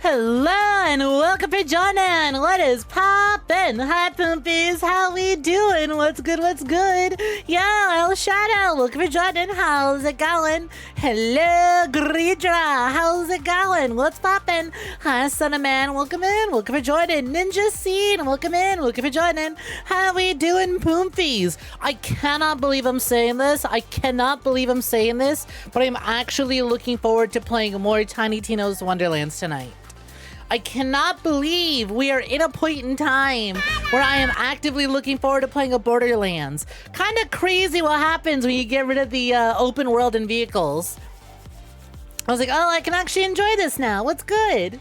Hello and welcome for joining. What is poppin'? Hi Poompies, how we doing? What's good, what's good? Yeah, El Shadow, welcome for joining. How's it going? Hello Gridra, how's it going? What's poppin'? Hi Son of Man, welcome in, welcome for joining. Ninja Scene, welcome in, welcome for joining. How we doing Poompies? I cannot believe I'm saying this. But I'm actually looking forward to playing more Tiny Tina's Wonderlands tonight. I cannot believe we are in a point in time where I am actively looking forward to playing a Borderlands. Kind of crazy what happens when you get rid of the open world and vehicles. I was like, oh, I can actually enjoy this now. What's good?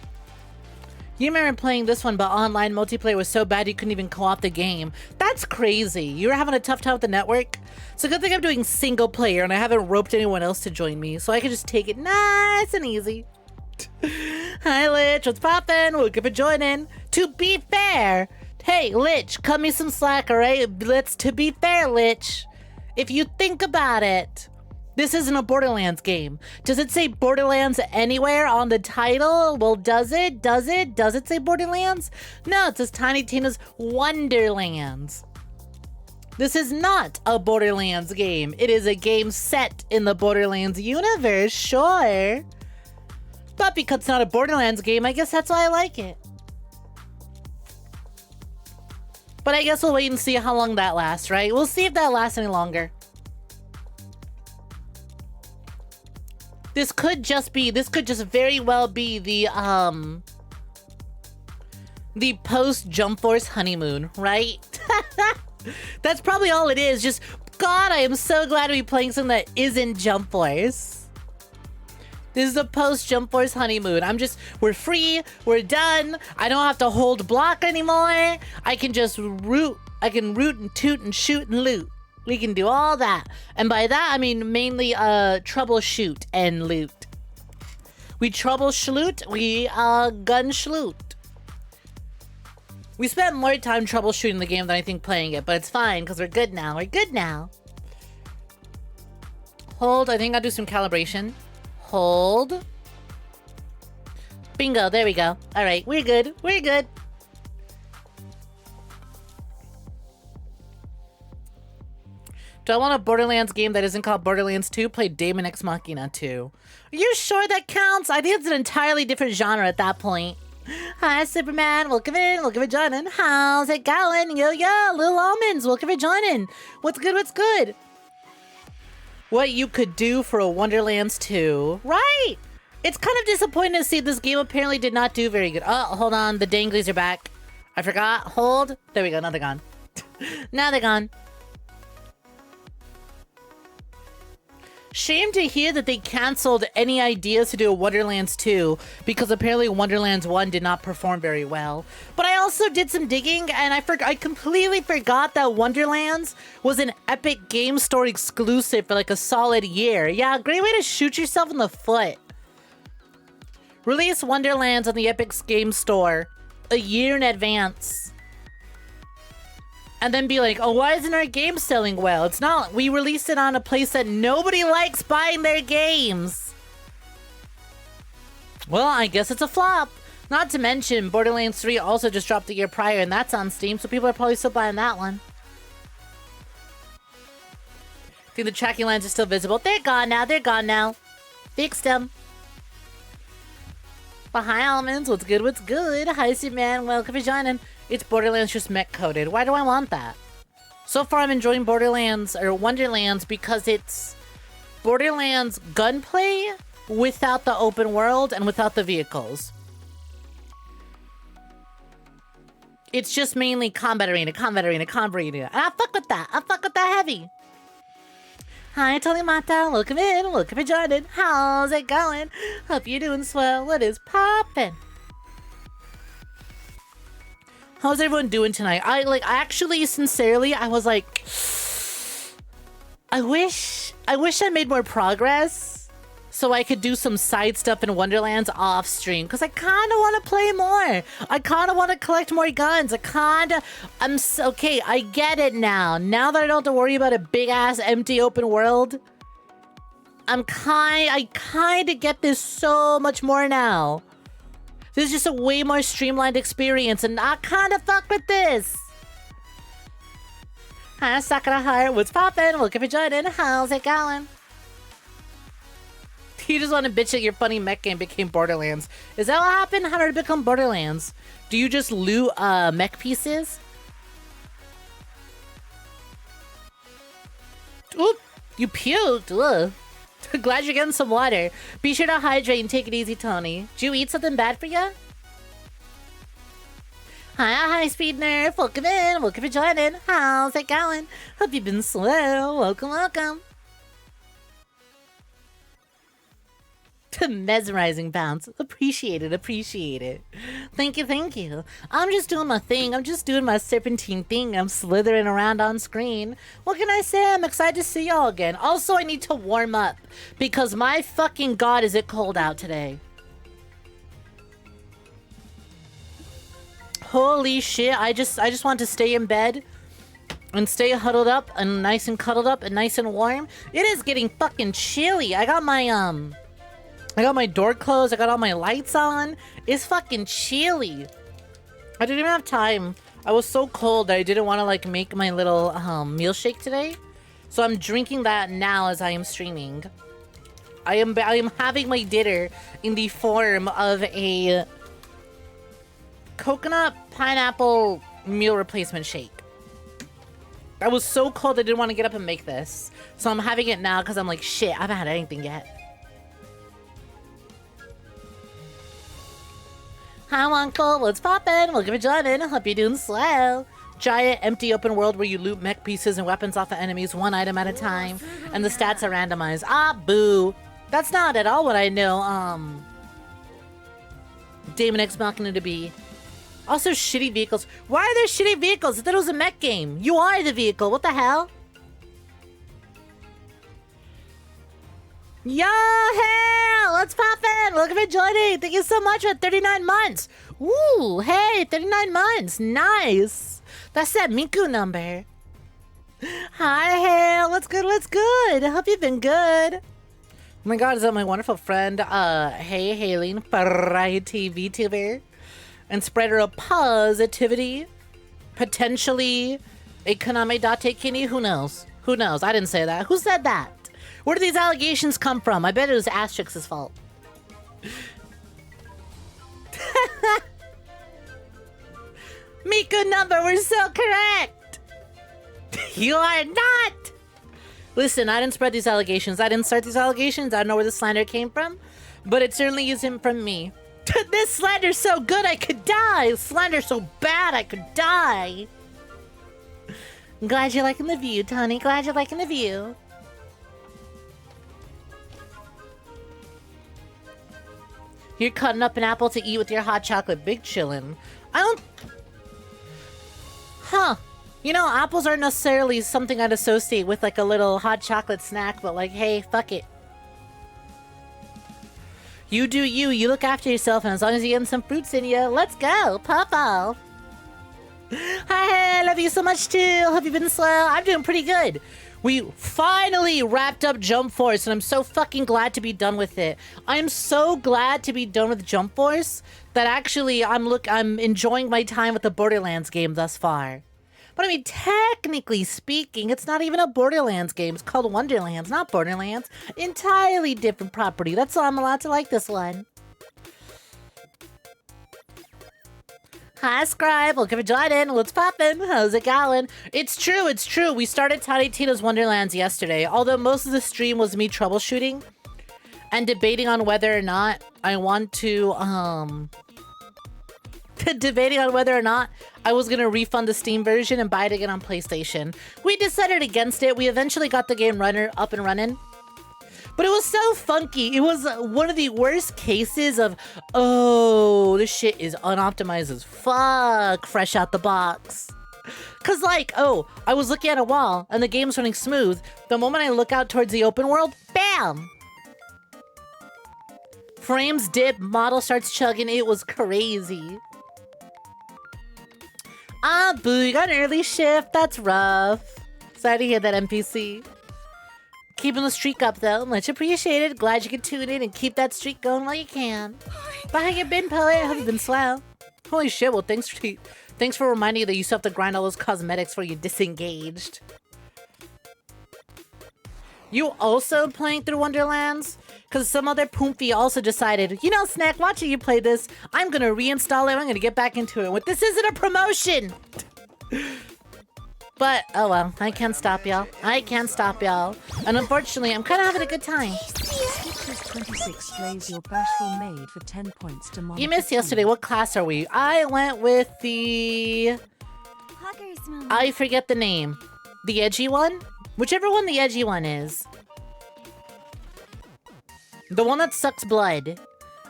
You remember playing this one, but online multiplayer was so bad you couldn't even co-op the game. That's crazy. You were having a tough time with the network? It's a good thing I'm doing single player and I haven't roped anyone else to join me, so I can just take it nice and easy. Hi Lich, what's poppin'? Welcome for joining. To be fair, hey Lich, cut me some slack, alright? To be fair, Lich, if you think about it, this isn't a Borderlands game. Does it say Borderlands anywhere on the title? Well, does it? Does it say Borderlands? No, it says Tiny Tina's Wonderlands. This is not a Borderlands game. It is a game set in the Borderlands universe, sure. But because it's not a Borderlands game, I guess that's why I like it. But I guess we'll wait and see how long that lasts, right? We'll see if that lasts any longer. This could just very well be the post Jump Force honeymoon, right? That's probably all it is. Just, God, I am so glad to be playing something that isn't Jump Force. This is a post-Jump Force honeymoon. We're free, we're done. I don't have to hold block anymore. I can just root. I can root and toot and shoot and loot. We can do all that. And by that, I mean mainly troubleshoot and loot. We troubleshoot, we gun shloot. We spent more time troubleshooting the game than I think playing it, but it's fine because we're good now. We're good now. Hold, I think I'll do some calibration. Hold. Bingo, there we go. All right, we're good. We're good. Do I want a Borderlands game that isn't called Borderlands 2? Play Daemon X Machina 2. Are you sure that counts? I think it's an entirely different genre at that point. Hi, Superman. Welcome in. Welcome for joining. How's it going? Yo, Little Almonds. Welcome for joining. What's good? What's good? What you could do for a Wonderlands 2. Right! It's kind of disappointing to see this game apparently did not do very good. Oh, hold on. The danglies are back. I forgot. Hold. There we go. Now they're gone. Now they're gone. Shame to hear that they canceled any ideas to do a Wonderlands 2 because apparently Wonderlands 1 did not perform very well. But I also did some digging and I completely forgot that Wonderlands was an Epic Game Store exclusive for like a solid year. Yeah, great way to shoot yourself in the foot. Release Wonderlands on the Epic Game Store a year in advance. And then be like, oh, why isn't our game selling well? It's not. We released it on a place that nobody likes buying their games. Well, I guess it's a flop. Not to mention, Borderlands 3 also just dropped the year prior, and that's on Steam, so people are probably still buying that one. I think the tracking lines are still visible. They're gone now. They're gone now. Fixed them. But hi, Almonds. What's good? What's good? Hi, Superman. Welcome for joining. It's Borderlands just mech coded. Why do I want that? So far I'm enjoying Borderlands or Wonderlands because it's Borderlands gunplay without the open world and without the vehicles. It's just mainly combat arena. And I fuck with that. I fuck with that heavy. Hi, Tony Mata. Welcome in. Welcome for joining. How's it going? Hope you're doing swell. What is poppin'? How's everyone doing tonight? I was like, I wish I made more progress so I could do some side stuff in Wonderlands off stream because I kind of want to play more. I kind of want to collect more guns. Okay, I get it now. Now that I don't have to worry about a big ass empty open world, I kind of get this so much more now. This is just a way more streamlined experience, and I kind of fuck with this. Hi, Sakura Heart. What's poppin'? Welcome for joining. How's it going? You just want to bitch that your funny mech game became Borderlands. Is that what happened? How did it become Borderlands? Do you just loot mech pieces? Oop! You puked. Ugh. Glad you're getting some water. Be sure to hydrate and take it easy, Tony. Did you eat something bad for you? Hi, Speed Nerf. Welcome in. Welcome for joining. How's it going? Hope you've been swell. Welcome, welcome. Mesmerizing bounce. Appreciate it, appreciate it. Thank you, thank you. I'm just doing my thing. I'm just doing my serpentine thing. I'm slithering around on screen. What can I say? I'm excited to see y'all again. Also, I need to warm up because my fucking god is it cold out today. Holy shit, I just want to stay in bed and stay huddled up and nice and cuddled up and nice and warm. It is getting fucking chilly. I got my door closed. I got all my lights on. It's fucking chilly. I didn't even have time. I was so cold that I didn't want to like make my little meal shake today. So I'm drinking that now as I am streaming. I am having my dinner in the form of a coconut pineapple meal replacement shake. I was so cold I didn't want to get up and make this. So I'm having it now because I'm like, shit, I haven't had anything yet. Hi, Uncle. What's poppin'? Welcome for joining. Hope you're doing swell. Giant, empty open world where you loot mech pieces and weapons off of enemies one item at a time. And the stats are randomized. Ah, boo. That's not at all what I know, Damon X Machina to be. Also, shitty vehicles. Why are there shitty vehicles? I thought it was a mech game. You are the vehicle. What the hell? Yo, hell! Let's pop in! Welcome for joining! Thank you so much for 39 months! Ooh, hey, 39 months! Nice! That's that Miku number. Hi, hell! What's good, what's good? I hope you've been good. Oh my god, is that my wonderful friend, hey, Hailing, variety VTuber, and spreader of positivity, potentially a 𝐒𝐚𝐿. Who knows? Who knows? I didn't say that. Who said that? Where do these allegations come from? I bet it was Asterix's fault. Miku number, we're so correct! You are not! Listen, I didn't spread these allegations. I didn't start these allegations. I don't know where the slander came from, but it certainly isn't from me. This slander's so good I could die! Slander's so bad I could die! I'm glad you're liking the view, Tony. Glad you're liking the view. You're cutting up an apple to eat with your hot chocolate. Big chillin'. I don't... Huh. You know, apples aren't necessarily something I'd associate with like a little hot chocolate snack, but like, hey, fuck it. You do you. You look after yourself, and as long as you're getting some fruits in you, let's go. Pop off. Hi, love you so much too. Hope you've been slow. I'm doing pretty good. We finally wrapped up Jump Force, and I'm so fucking glad to be done with it. I'm so glad to be done with Jump Force that actually I'm enjoying my time with the Borderlands game thus far. But I mean, technically speaking, it's not even a Borderlands game. It's called Wonderlands, not Borderlands. Entirely different property. That's why I'm allowed to like this one. Hi, Scribe. Welcome for joining. What's poppin'? How's it going? It's true, it's true. We started Tiny Tina's Wonderlands yesterday, although most of the stream was me troubleshooting and debating on whether or not I want to, debating on whether or not I was gonna refund the Steam version and buy it again on PlayStation. We decided against it. We eventually got the game up and running. But it was so funky. It was one of the worst cases of, oh, this shit is unoptimized as fuck, fresh out the box. Cause like, oh, I was looking at a wall and the game's running smooth. The moment I look out towards the open world, bam! Frames dip, model starts chugging. It was crazy. Ah, boo, you got an early shift. That's rough. Sorry to hear that, NPC. Keeping the streak up, though. Much appreciated. Glad you could tune in and keep that streak going while you can. But how you been, Poet? I hope you've been swell. Holy shit, well, thanks for reminding you that you still have to grind all those cosmetics before you disengaged. You also playing through Wonderlands? Because some other Poomfy also decided, you know, Snek, watching you play this, I'm going to reinstall it. I'm going to get back into it. This isn't a promotion. But, oh well, I can't stop y'all. I can't stop y'all. And unfortunately, I'm kind of having a good time. 𝐒𝐬𝐧 slays your bashful maid for 10 points to Monica. You missed yesterday. What class are we? I went with the... I forget the name. The edgy one? Whichever one the edgy one is. The one that sucks blood.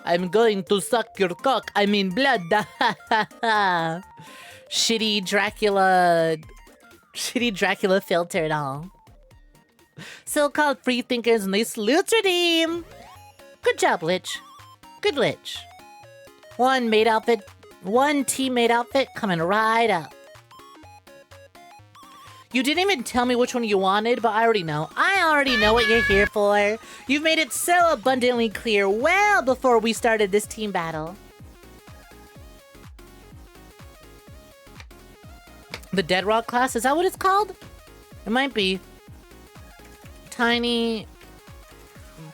I'm going to suck your cock. I mean blood. Shitty Dracula filter and all. So-called free thinkers and they salute your team. Good job, Lich. Good Lich. One teammate outfit coming right up. You didn't even tell me which one you wanted, but I already know. I already know what you're here for. You've made it so abundantly clear well before we started this team battle. The Dead Rock class, is that what it's called? It might be. Tiny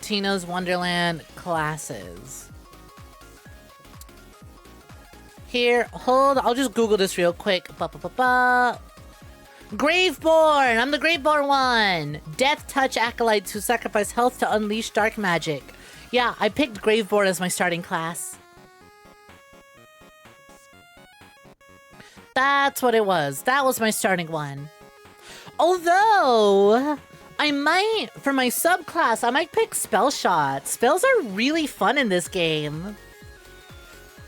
Tina's Wonderland classes. Here, hold, I'll just Google this real quick. Graveborn! I'm the Graveborn one! Death Touch acolytes who sacrifice health to unleash dark magic. Yeah, I picked Graveborn as my starting class. That's what it was. That was my starting one. Although, I might, for my subclass, I might pick Spell Shot. Spells are really fun in this game.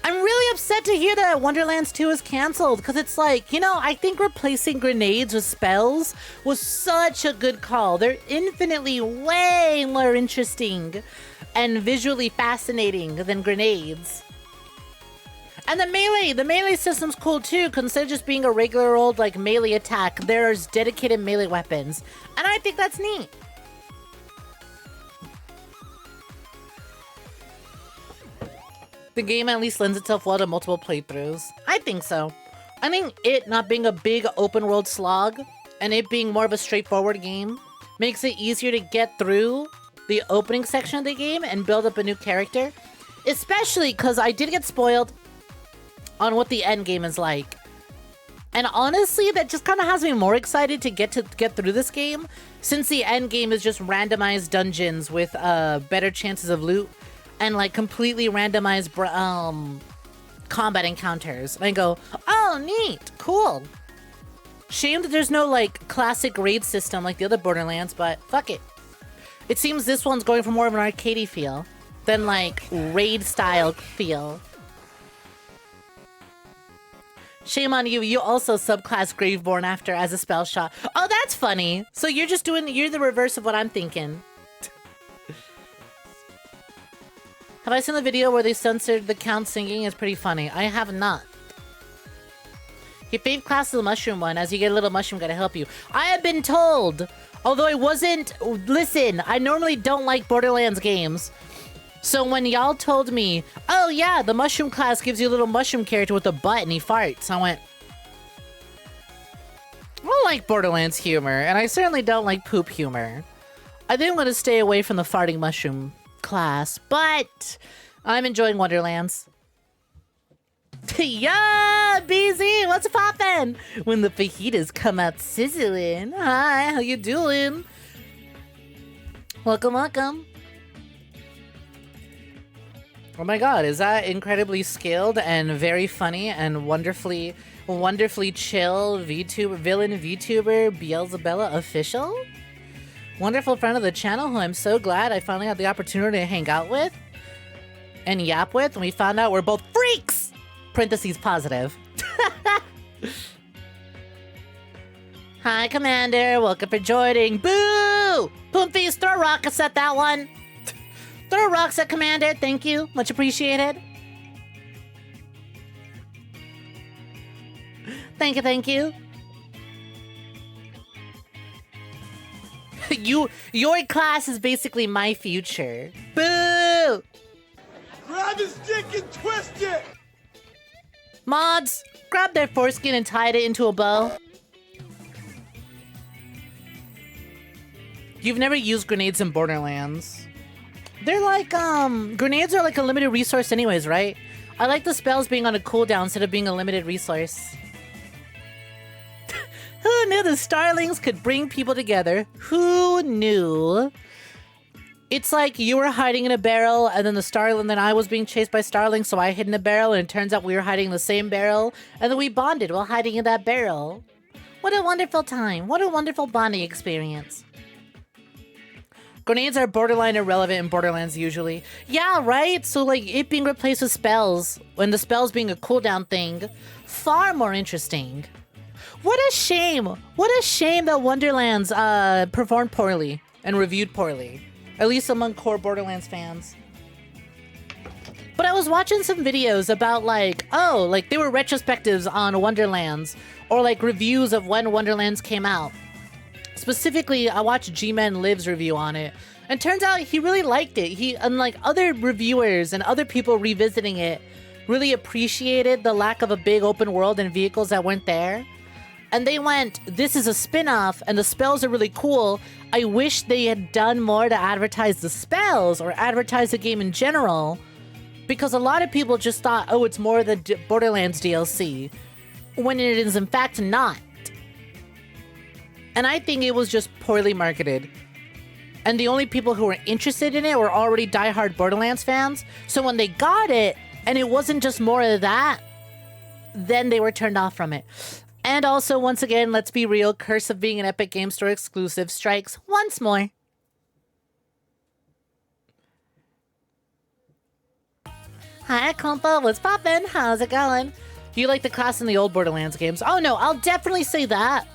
I'm really upset to hear that Wonderlands 2 is canceled, because it's like, you know, I think replacing grenades with spells was such a good call. They're infinitely way more interesting and visually fascinating than grenades. And the melee system's cool too, because instead of just being a regular old like melee attack, there's dedicated melee weapons. And I think that's neat. The game at least lends itself well to multiple playthroughs. I think so. I think it not being a big open world slog and it being more of a straightforward game makes it easier to get through the opening section of the game and build up a new character. Especially because I did get spoiled on what the end game is like. And honestly, that just kind of has me more excited to get through this game, since the end game is just randomized dungeons with better chances of loot and like completely randomized combat encounters. And I go, oh neat, cool. Shame that there's no like classic raid system like the other Borderlands, but fuck it. It seems this one's going for more of an arcadey feel than like raid style feel. Shame on you, you also subclass Graveborn after as a spell shot. Oh, that's funny. So you're the reverse of what I'm thinking. Have I seen the video where they censored the count singing? It's pretty funny. I have not. Your fave class is the mushroom one. As you get a little mushroom, gotta help you. I have been told, although I wasn't... Listen, I normally don't like Borderlands games. So when y'all told me, oh yeah, the mushroom class gives you a little mushroom character with a butt and he farts, I went, I don't like Borderlands humor, and I certainly don't like poop humor. I think I'm going to stay away from the farting mushroom class, but I'm enjoying Wonderlands. Yeah, BZ, what's poppin'? When the fajitas come out sizzling. Hi, how you doing? Welcome, welcome. Oh my god, is that incredibly skilled and very funny and wonderfully chill villain VTuber 𝐒𝐵ZABELLA official? Wonderful friend of the channel who I'm so glad I finally had the opportunity to hang out with and yap with, and we found out we're both freaks! Parentheses positive. Hi, Commander. Welcome for joining. Boo! Poomfies, throw rockets at that one. Throw rocks at Commander. Thank you. Much appreciated. Thank you, thank you. Your class is basically my future. Boo! Grab his dick and twist it! Mods, grab their foreskin and tied it into a bow. You've never used grenades in Borderlands. They're like, grenades are like a limited resource anyways, right? I like the spells being on a cooldown instead of being a limited resource. Who knew the Starlings could bring people together? Who knew? It's like you were hiding in a barrel, and then I was being chased by Starlings, so I hid in a barrel, and it turns out we were hiding in the same barrel, and then we bonded while hiding in that barrel. What a wonderful time. What a wonderful bonding experience. Grenades are borderline irrelevant in Borderlands usually. Yeah, right? So like it being replaced with spells, and the spells being a cooldown thing, far more interesting. What a shame. What a shame that Wonderlands performed poorly and reviewed poorly. At least among core Borderlands fans. But I was watching some videos about like, oh, like they were retrospectives on Wonderlands or like reviews of when Wonderlands came out. Specifically, I watched 𝐒𝐴𝐿iv's review on it, and turns out he really liked it. He, unlike other reviewers and other people revisiting it, really appreciated the lack of a big open world and vehicles that weren't there. And they went, this is a spin-off, and the spells are really cool. I wish they had done more to advertise the spells or advertise the game in general, because a lot of people just thought, oh, it's more the Borderlands DLC, when it is in fact not. And I think it was just poorly marketed. And the only people who were interested in it were already diehard Borderlands fans. So when they got it, and it wasn't just more of that, then they were turned off from it. And also, once again, let's be real, curse of being an Epic Game Store exclusive strikes once more. Hi, compa, what's poppin'? How's it going? Do you like the class in the old Borderlands games? Oh no, I'll definitely say that.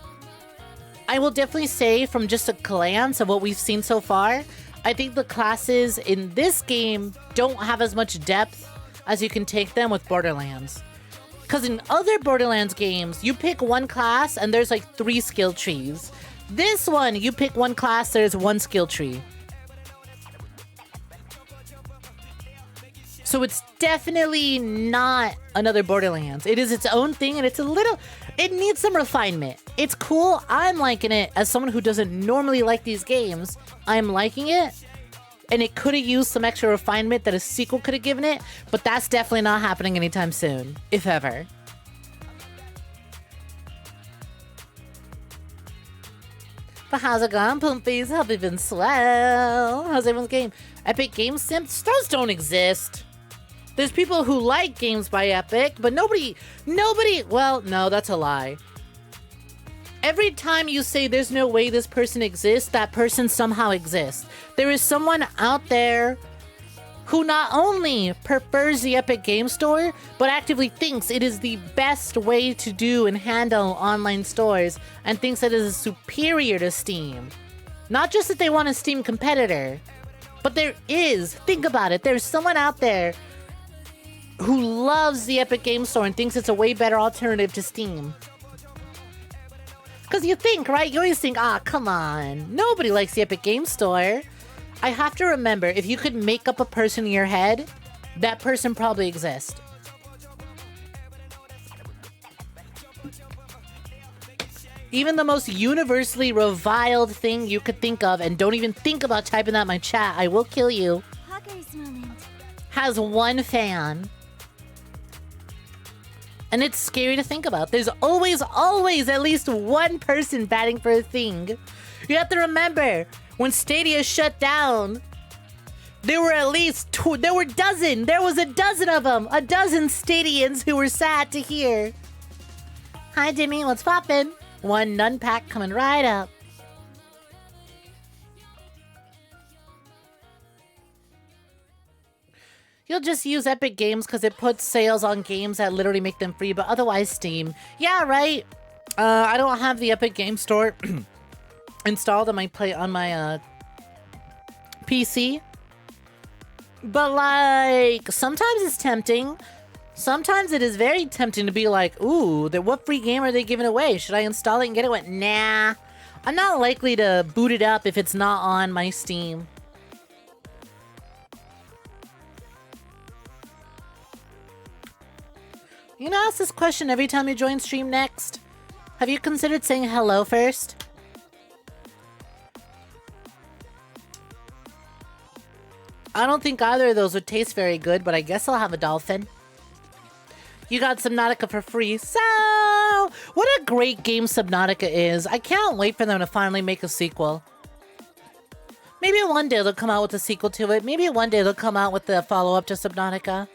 I will definitely say from just a glance of what we've seen so far, I think the classes in this game don't have as much depth as you can take them with Borderlands. Because in other Borderlands games, you pick one class and there's like 3 skill trees. This one, you pick one class, there's 1 skill tree. So it's definitely not another Borderlands. It is its own thing, and it needs some refinement. It's cool. I'm liking it. As someone who doesn't normally like these games, I'm liking it. And it could have used some extra refinement that a sequel could have given it, but that's definitely not happening anytime soon, if ever. But how's it going, Pumpies? Hope you've been swell. How's everyone's game? Epic Game Simps? Those don't exist. There's people who like games by Epic, but nobody, well, no, that's a lie. Every time you say there's no way this person exists, that person somehow exists. There is someone out there who not only prefers the Epic Game Store, but actively thinks it is the best way to do and handle online stores, and thinks that it is superior to Steam. Not just that they want a Steam competitor, but there is, think about it, there's someone out there who loves the Epic Game Store and thinks it's a way better alternative to Steam. Because you think, right? You always think, come on. Nobody likes the Epic Game Store. I have to remember, if you could make up a person in your head, that person probably exists. Even the most universally reviled thing you could think of, and don't even think about typing that in my chat, I will kill you, has one fan. And it's scary to think about. There's always at least one person batting for a thing. You have to remember, when Stadia shut down, there were at least there was a dozen of them. A dozen Stadians who were sad to hear. Hi, Jimmy, what's poppin'? One nun pack coming right up. You'll just use Epic Games because it puts sales on games that literally make them free, but otherwise Steam. Yeah, right. I don't have the Epic Game Store installed on my PC. But like, sometimes it's tempting. Sometimes it is very tempting to be like, ooh, what free game are they giving away? Should I install it and get it? Nah. I'm not likely to boot it up if it's not on my Steam. You gonna ask this question every time you join stream next? Have you considered saying hello first? I don't think either of those would taste very good, but I guess I'll have a dolphin. You got Subnautica for free. So, what a great game Subnautica is. I can't wait for them to finally make a sequel. Maybe one day they'll come out with a sequel to it. Maybe one day they'll come out with the follow-up to Subnautica.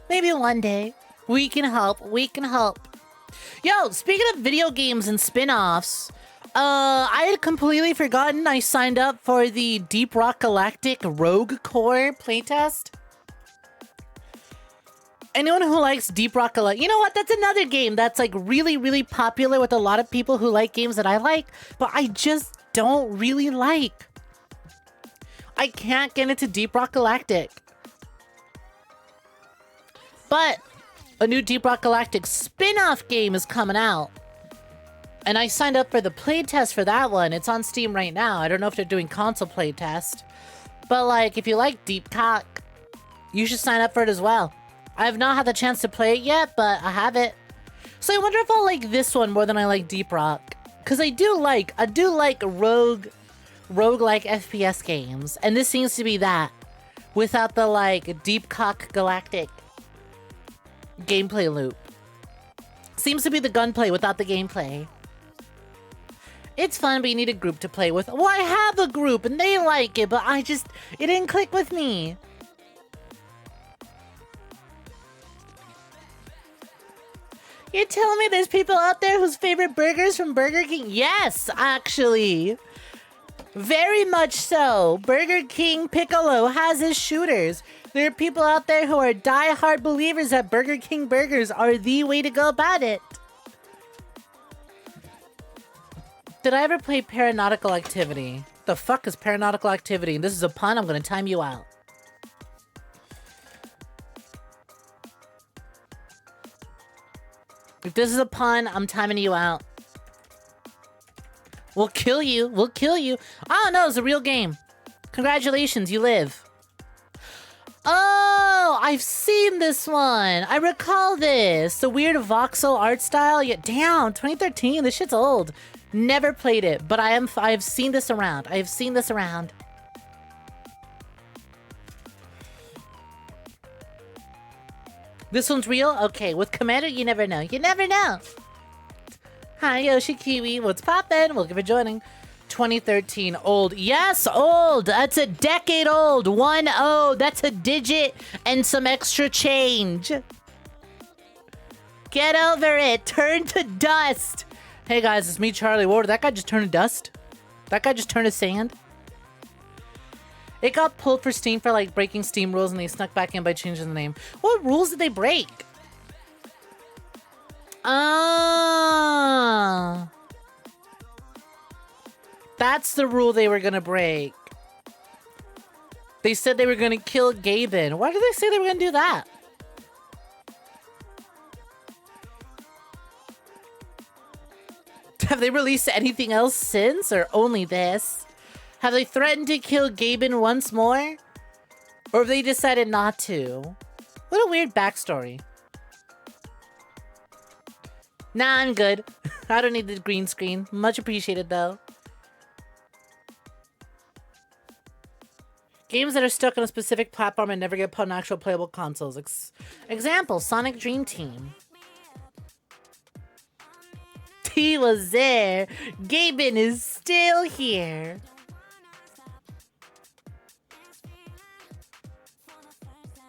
Maybe one day. We can help. We can help. Yo, speaking of video games and spin-offs, I had completely forgotten I signed up for the Deep Rock Galactic Rogue Core playtest. Anyone who likes Deep Rock Galactic... You know what? That's another game that's like really, really popular with a lot of people who like games that I like, but I just don't really like. I can't get into Deep Rock Galactic. But a new Deep Rock Galactic spin-off game is coming out. And I signed up for the playtest for that one. It's on Steam right now. I don't know if they're doing console playtest. But like, if you like Deep Cock, you should sign up for it as well. I have not had the chance to play it yet, but I have it. So I wonder if I'll like this one more than I like Deep Rock. Because I do like roguelike FPS games. And this seems to be that. Without the like Deep Cock Galactic gameplay loop. Seems to be the gunplay without the gameplay. It's fun, but you need a group to play with. Well, I have a group and they like it, but it didn't click with me. You're telling me there's people out there whose favorite burgers from Burger King? Yes, actually. Very much so. Burger King Piccolo has his shooters. There are people out there who are die-hard believers that Burger King burgers are the way to go about it. Did I ever play Paranautical Activity? The fuck is Paranautical Activity? And this is a pun, I'm gonna time you out. If this is a pun, I'm timing you out. We'll kill you. We'll kill you. Oh, no, it's a real game. Congratulations, you live. Oh, I've seen this one. I recall this. The weird voxel art style. Yeah, damn, 2013. This shit's old. Never played it, but I've seen this around. I have seen this around. This one's real? Okay, with Commander, you never know. You never know. Hi, Yoshi Kiwi. What's poppin'? Welcome for joining. 2013. Old. Yes, old. That's a decade old. 1-0. That's a digit and some extra change. Get over it. Turn to dust. Hey, guys, it's me, Charlie Ward. That guy just turned to dust? That guy just turned to sand? It got pulled for Steam for, like, breaking Steam rules, and they snuck back in by changing the name. What rules did they break? Ah. That's the rule they were gonna break. They said they were gonna kill Gaben. Why did they say they were gonna do that? Have they released anything else since, or only this? Have they threatened to kill Gaben once more? Or have they decided not to? What a weird backstory. Nah, I'm good. I don't need the green screen. Much appreciated, though. Games that are stuck on a specific platform and never get put on actual playable consoles. Example, Sonic Dream Team. He was there. Gaben is still here.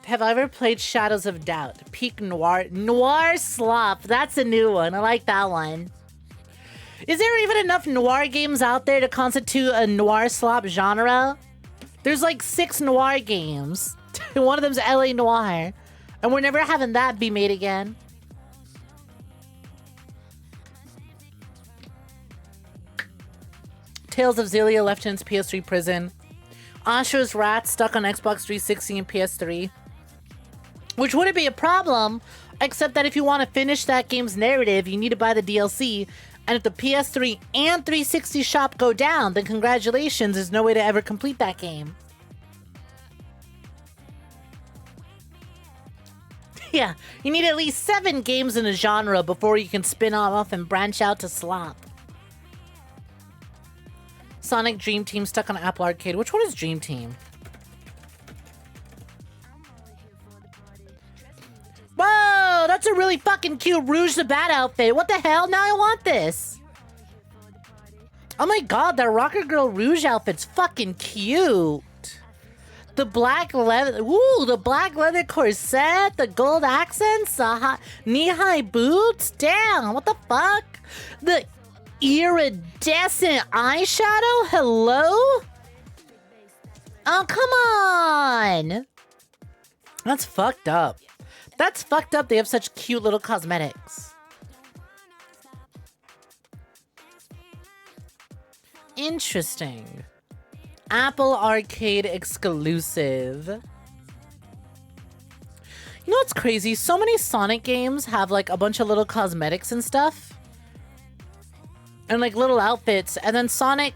Have I ever played Shadows of Doubt? Peak Noir. Noir Slop. That's a new one. I like that one. Is there even enough noir games out there to constitute a noir slop genre? There's like 6 noir games. One of them's LA Noir. And we're never having that be made again. Tales of Xillia left in its PS3 prison. Asher's Rat stuck on Xbox 360 and PS3. Which wouldn't be a problem, except that if you want to finish that game's narrative, you need to buy the DLC. And if the PS3 and 360 shop go down, then congratulations, there's no way to ever complete that game. Yeah, you need at least 7 games in a genre before you can spin off and branch out to slop. Sonic Dream Team stuck on Apple Arcade. Which one is Dream Team? Whoa, that's a really fucking cute Rouge the Bat outfit. What the hell? Now I want this. Oh my god, that Rocker Girl Rouge outfit's fucking cute. The black leather, ooh, the black leather corset, the gold accents, the knee-high boots. Damn, what the fuck? The iridescent eyeshadow? Hello? Oh, come on. That's fucked up. That's fucked up. They have such cute little cosmetics. Interesting. Apple Arcade exclusive. You know what's crazy? So many Sonic games have like a bunch of little cosmetics and stuff. And like little outfits. And then Sonic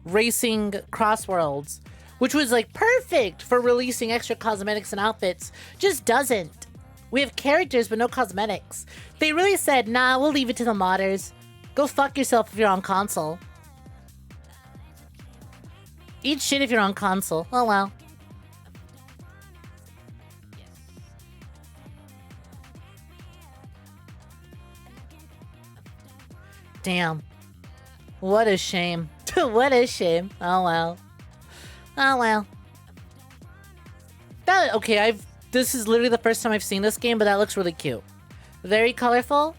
Racing Crossworlds, which was like perfect for releasing extra cosmetics and outfits, just doesn't. We have characters but no cosmetics. They really said, nah, we'll leave it to the modders. Go fuck yourself if you're on console. Eat shit if you're on console. Oh well. Damn. What a shame. What a shame. Oh well. Oh well. This is literally the first time I've seen this game, but that looks really cute. Very colorful.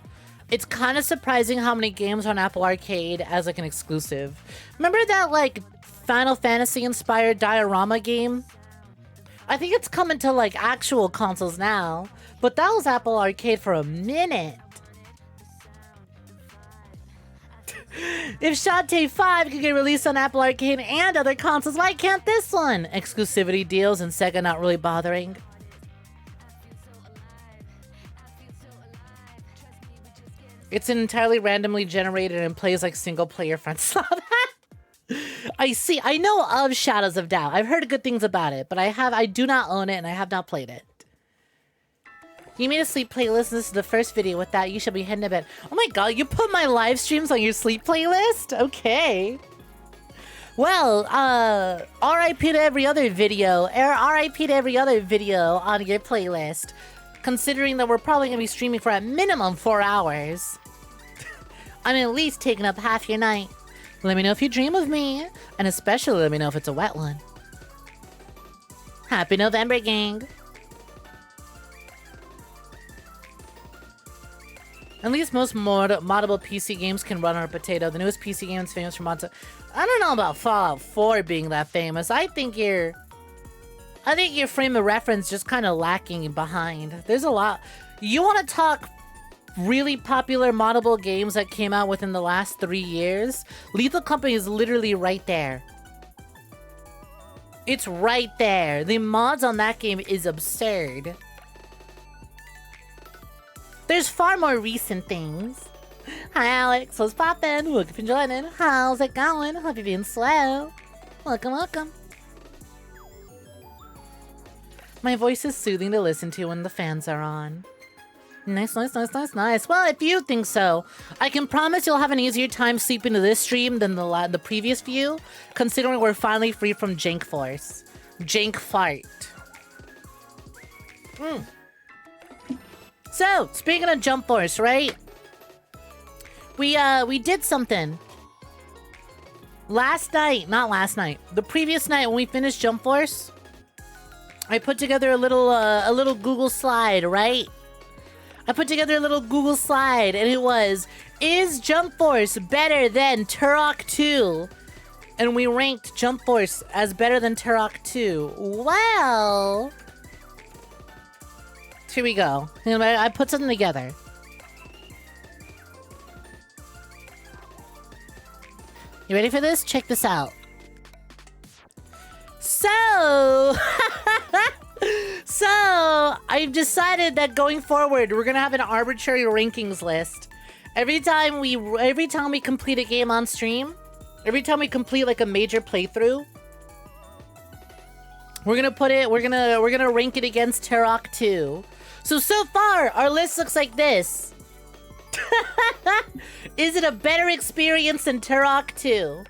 It's kind of surprising how many games are on Apple Arcade as like an exclusive. Remember that like Final Fantasy inspired diorama game? I think it's coming to like actual consoles now, but that was Apple Arcade for a minute. If Shantae 5 could get released on Apple Arcade and other consoles, why can't this one? Exclusivity deals and Sega not really bothering. It's entirely randomly generated and plays like single player friends. I see. I know of Shadows of Doubt. I've heard good things about it, but I do not own it and I have not played it. You made a sleep playlist. This is the first video with that. You should be heading to bed. Oh my god, you put my live streams on your sleep playlist? Okay. Well, RIP to every other video. RIP to every other video on your playlist. Considering that we're probably going to be streaming for at minimum 4 hours. I'm at least taking up half your night. Let me know if you dream of me. And especially let me know if it's a wet one. Happy November, gang. At least most moddable PC games can run on a potato. The newest PC game is famous for mods. I don't know about Fallout 4 being that famous. I think your frame of reference just kind of lacking behind. There's a lot. You want to talk really popular moddable games that came out within the last 3 years? Lethal Company is literally right there. It's right there. The mods on that game is absurd. There's far more recent things. Hi Alex, what's poppin'? Welcome for joining. How's it going? Hope you're being swell. Welcome, welcome. My voice is soothing to listen to when the fans are on. Nice, nice, nice, nice, nice. Well, if you think so, I can promise you'll have an easier time sleeping to this stream than the previous few, considering we're finally free from Jank Force. Jank Fart. So, speaking of Jump Force, right? We did something. The previous night when we finished Jump Force, I put together a little Google slide, right? I put together a little Google slide, and it was, is Jump Force better than Turok 2? And we ranked Jump Force as better than Turok 2. Well, here we go. I put something together. You ready for this? Check this out. So, I've decided that going forward, we're going to have an arbitrary rankings list. Every time we complete a game on stream, every time we complete like a major playthrough, we're gonna rank it against 𝐒𝐧𝐞. So far, our list looks like this. Is it a better experience than 𝐒𝐧𝐞?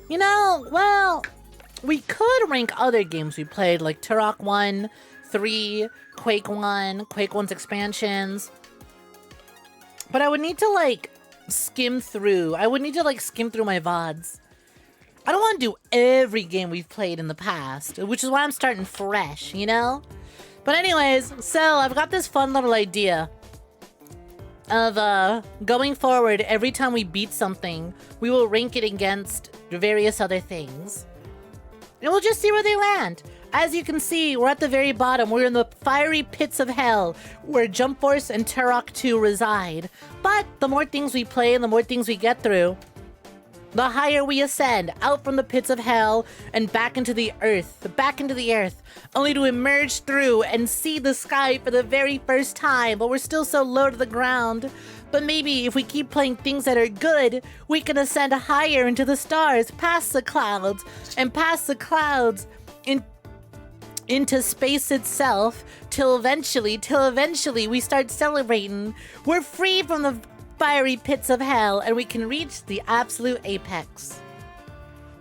You know, well, we could rank other games we played, like 𝐒𝐧𝐞 1, 3, Quake 1, Quake 1's expansions. But I would need to, like, skim through. I would need to, like, skim through my VODs. I don't want to do every game we've played in the past, which is why I'm starting fresh, you know? But anyways, so I've got this fun little idea of going forward, every time we beat something, we will rank it against various other things. And we'll just see where they land. As you can see, we're at the very bottom. We're in the fiery pits of hell, where Jump Force and 𝐒𝐧𝐞 reside. But the more things we play and the more things we get through, the higher we ascend, out from the pits of hell and back into the earth, only to emerge through and see the sky for the very first time, but we're still so low to the ground. But maybe if we keep playing things that are good, we can ascend higher into the stars, past the clouds, and past the clouds into space itself, till eventually we start celebrating. We're free from the fiery pits of hell, and we can reach the absolute apex.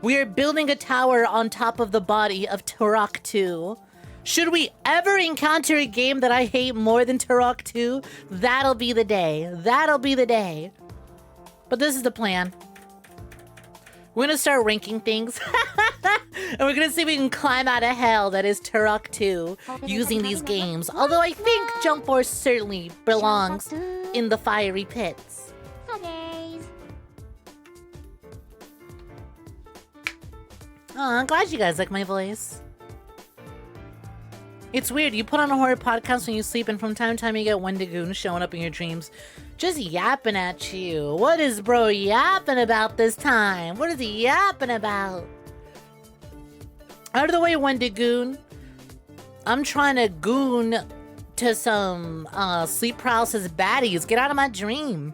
We are building a tower on top of the body of 𝐒𝐧𝐞. Should we ever encounter a game that I hate more than 𝐒𝐧𝐞, that'll be the day. That'll be the day. But this is the plan. We're gonna start ranking things. And we're gonna see if we can climb out of hell that is 𝐒𝐧𝐞 using these games. Although I think Jump Force certainly belongs in the fiery pits. Oh, I'm glad you guys like my voice. It's weird, you put on a horror podcast when you sleep, and from time to time you get Wendigoon showing up in your dreams, just yapping at you. What is bro yapping about this time? What is he yapping about? Out of the way, Wendigoon. I'm trying to goon to some sleep paralysis baddies. Get out of my dream.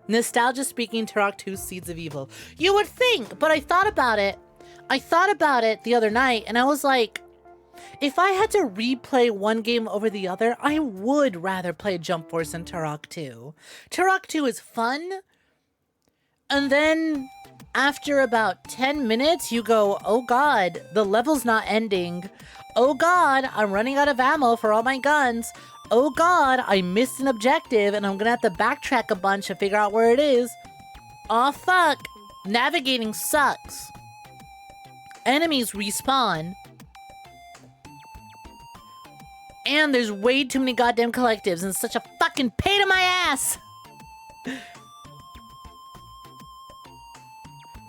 Nostalgia speaking, 𝐒𝐧𝐞 Seeds of Evil. You would think, but I thought about it. I thought about it the other night, and I was like, if I had to replay one game over the other, I would rather play Jump Force than 𝐒𝐧𝐞. 𝐒𝐧𝐞 is fun, and then after about 10 minutes, you go, oh god, the level's not ending. Oh god, I'm running out of ammo for all my guns. Oh god, I missed an objective, and I'm gonna have to backtrack a bunch to figure out where it is. Aw fuck, navigating sucks. Enemies respawn. And there's way too many goddamn collectives, and it's such a fucking pain in my ass!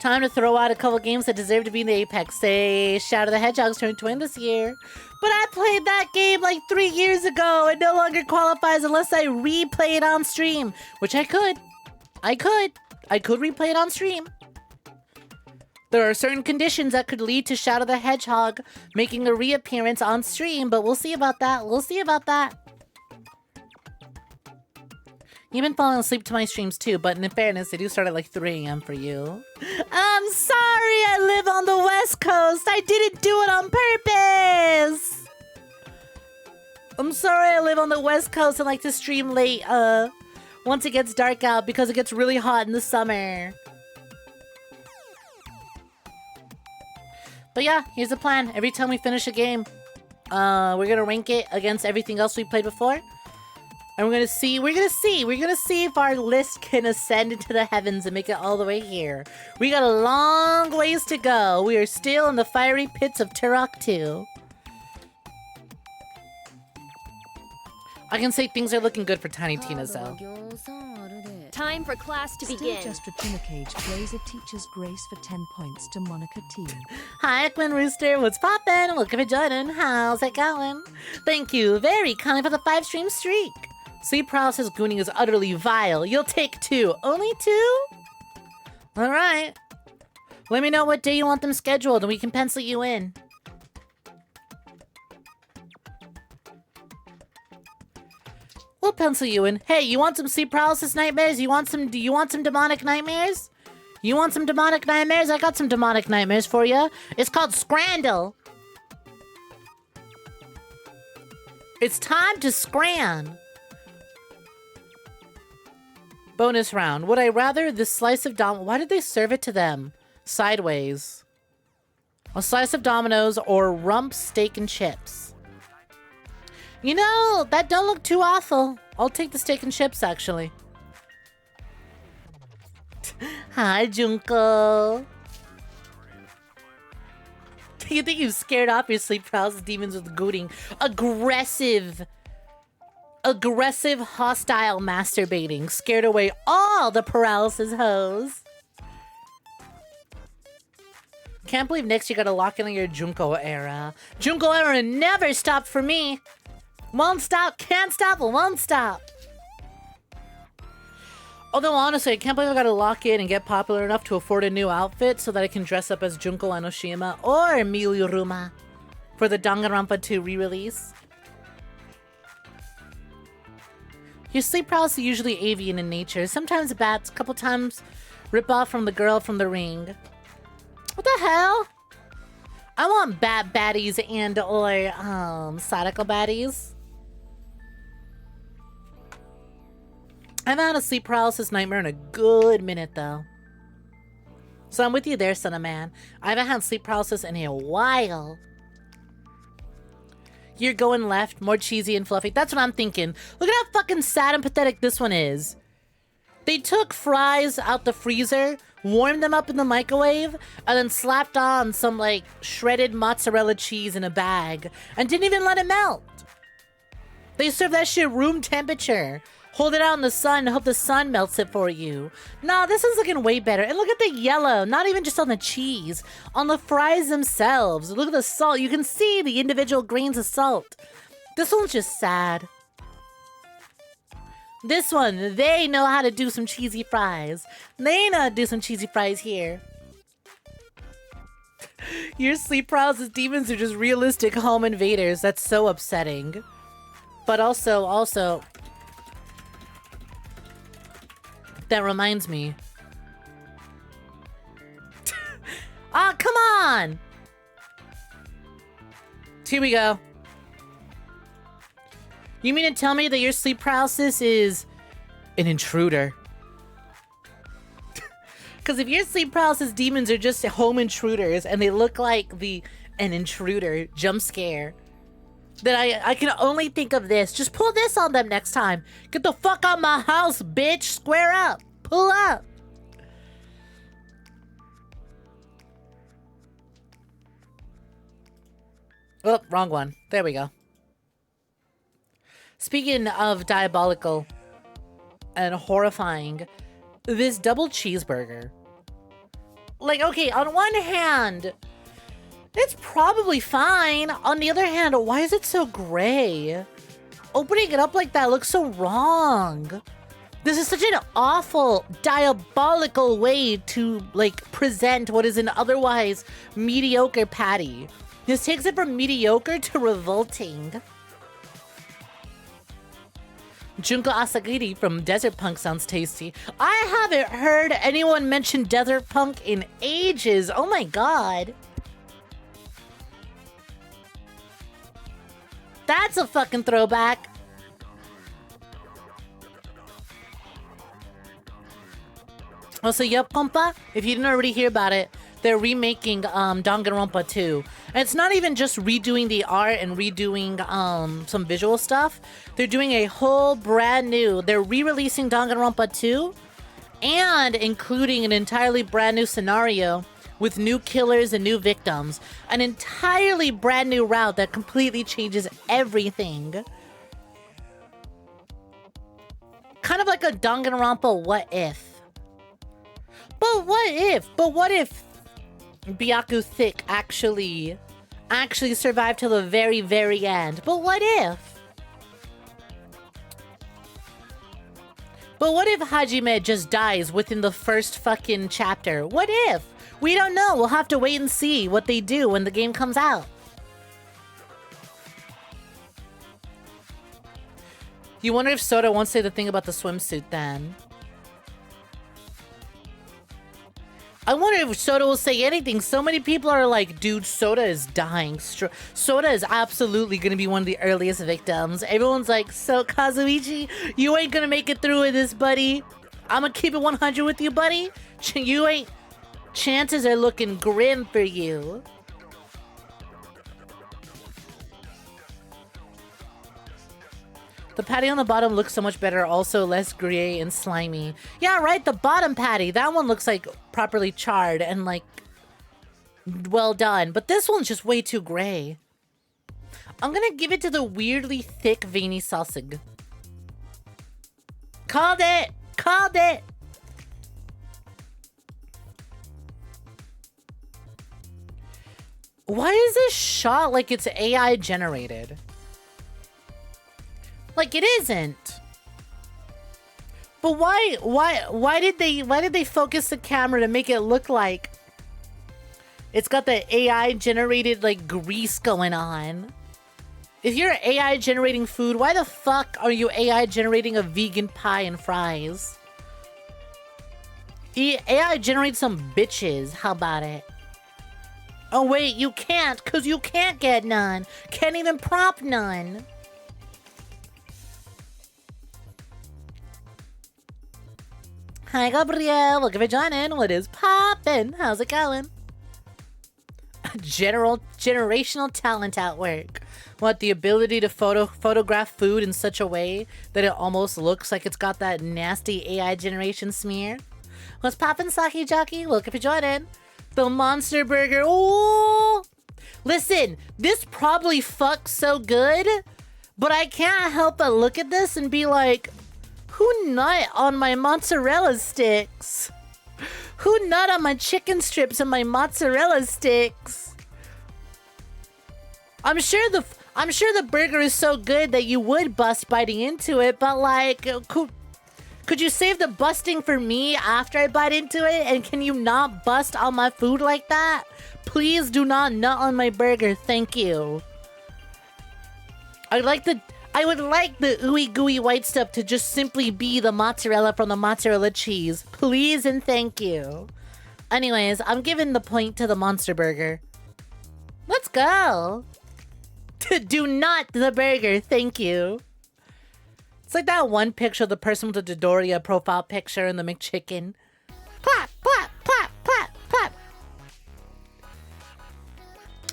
Time to throw out a couple games that deserve to be in the apex. Say, Shadow the Hedgehog's turned 20 this year. But I played that game like 3 years ago. It no longer qualifies unless I replay it on stream. Which I could. I could replay it on stream. There are certain conditions that could lead to Shadow the Hedgehog making a reappearance on stream, but we'll see about that. We'll see about that. You've been falling asleep to my streams too, but in fairness, they do start at like 3 a.m. for you. I'm sorry I live on the West Coast. I didn't do it on purpose. I'm sorry I live on the West Coast and like to stream late once it gets dark out because it gets really hot in the summer. But yeah, here's the plan. Every time we finish a game, we're gonna rank it against everything else we played before. And we're gonna see if our list can ascend into the heavens and make it all the way here. We got a long ways to go. We are still in the fiery pits of 𝐒𝐧𝐞. I can say things are looking good for Tiny Tina's though. Time for class to begin. Still just for 𝐂𝐧𝐞𝐤 teacher's grace for 10 points to Monica T. Hi, Quinn Rooster. What's poppin'? Welcome to joining. How's it going? Thank you very kindly for the 5-stream streak. Sleep paralysis gooning is utterly vile. You'll take 2. Only 2? Alright. Let me know what day you want them scheduled and we can pencil you in. We'll pencil you in. Hey, you want some sleep paralysis nightmares? Do you want some demonic nightmares? You want some demonic nightmares? I got some demonic nightmares for you. It's called Scrandle. It's time to scran. Bonus round. Would I rather this slice of Why did they serve it to them? Sideways. A slice of Domino's or rump steak and chips? You know, that don't look too awful. I'll take the steak and chips, actually. Hi, 𝐒𝐤 𝐒𝐬. You think you've scared off your sleep paralysis demons with gooting? Aggressive, hostile masturbating. Scared away all the paralysis hoes. Can't believe next you gotta lock in on your 𝐒𝐤 era. 𝐒𝐤 era never stopped for me. Won't stop, can't stop, won't stop. Although, honestly, I can't believe I gotta lock in and get popular enough to afford a new outfit so that I can dress up as Junko Enoshima or Miyuruma for the Danganronpa 2 re-release. Your sleep paralysis is usually avian in nature. Sometimes bats, a couple times rip off from the girl from the ring. What the hell? I want bat baddies and or Sadako baddies. I haven't had a sleep paralysis nightmare in a good minute, though. So I'm with you there, son of man. I haven't had sleep paralysis in a while. You're going left, more cheesy and fluffy. That's what I'm thinking. Look at how fucking sad and pathetic this one is. They took fries out the freezer, warmed them up in the microwave, and then slapped on some, like, shredded mozzarella cheese in a bag, and didn't even let it melt. They served that shit room temperature. Hold it out in the sun and hope the sun melts it for you. Nah, this is looking way better. And look at the yellow, not even just on the cheese, on the fries themselves. Look at the salt. You can see the individual grains of salt. This one's just sad. This one, they know how to do some cheesy fries. They know how to do some cheesy fries here. Your sleep paralysis demons are just realistic home invaders. That's so upsetting. But also... That reminds me. Ah, come on! Here we go. You mean to tell me that your sleep paralysis is an intruder? Because if your sleep paralysis demons are just home intruders and they look like an intruder jump scare, then I can only think of this. Just pull this on them next time. Get the fuck out my house, bitch. Square up. Pull up. Oh, wrong one. There we go. Speaking of diabolical and horrifying, this double cheeseburger. Like, okay, on one hand, it's probably fine. On the other hand, why is it so gray? Opening it up like that looks so wrong. This is such an awful, diabolical way to, like, present what is an otherwise mediocre patty. This takes it from mediocre to revolting. Junko Asagiri from Desert Punk sounds tasty. I haven't heard anyone mention Desert Punk in ages. Oh my god. That's a fucking throwback. Also, yup, compa, if you didn't already hear about it, they're remaking Danganronpa 2. And it's not even just redoing the art and redoing some visual stuff. They're doing a whole brand new... They're re-releasing Danganronpa 2 and including an entirely brand new scenario with new killers and new victims. An entirely brand new route that completely changes everything. Kind of like a Danganronpa What If. But what if Byaku Thick actually survived till the very, very end? But what if? But what if Hajime just dies within the first fucking chapter? What if? We don't know. We'll have to wait and see what they do when the game comes out. You wonder if Soda won't say the thing about the swimsuit then. I wonder if Soda will say anything. So many people are like, dude, Soda is dying. Soda is absolutely going to be one of the earliest victims. Everyone's like, so Kazuichi, you ain't going to make it through with this, buddy. I'm going to keep it 100 with you, buddy. You ain't... Chances are looking grim for you. The patty on the bottom looks so much better, also less gray and slimy. Yeah, right, the bottom patty. That one looks like properly charred and like well done. But this one's just way too gray. I'm gonna give it to the weirdly thick veiny sausage. Called it! Called it! Why is this shot like it's AI generated? Like it isn't. But why did they focus the camera to make it look like it's got the AI generated like grease going on? If you're AI generating food, why the fuck are you AI generating a vegan pie and fries? AI generate some bitches, how about it? Oh wait, you can't, cause you can't get none. Can't even prompt none. Hi, Gabrielle. Welcome for joining. What is poppin'? How's it going? Generational talent at work. What, the ability to photograph food in such a way that it almost looks like it's got that nasty AI generation smear? What's poppin', Saki Jockey? Welcome for joining. The Monster Burger. Ooh! Listen, this probably fucks so good, but I can't help but look at this and be like, who nut on my mozzarella sticks? Who nut on my chicken strips and my mozzarella sticks? I'm sure the burger is so good that you would bust biting into it, but like, could you save the busting for me after I bite into it? And can you not bust on my food like that? Please do not nut on my burger, thank you. I would like the ooey gooey white stuff to just simply be the mozzarella from the mozzarella cheese. Please and thank you. Anyways, I'm giving the point to the Monster Burger. Let's go. Do not the burger, thank you. It's like that one picture of the person with the Dodoria profile picture and the McChicken. Plop, plop, plop, plop, plop.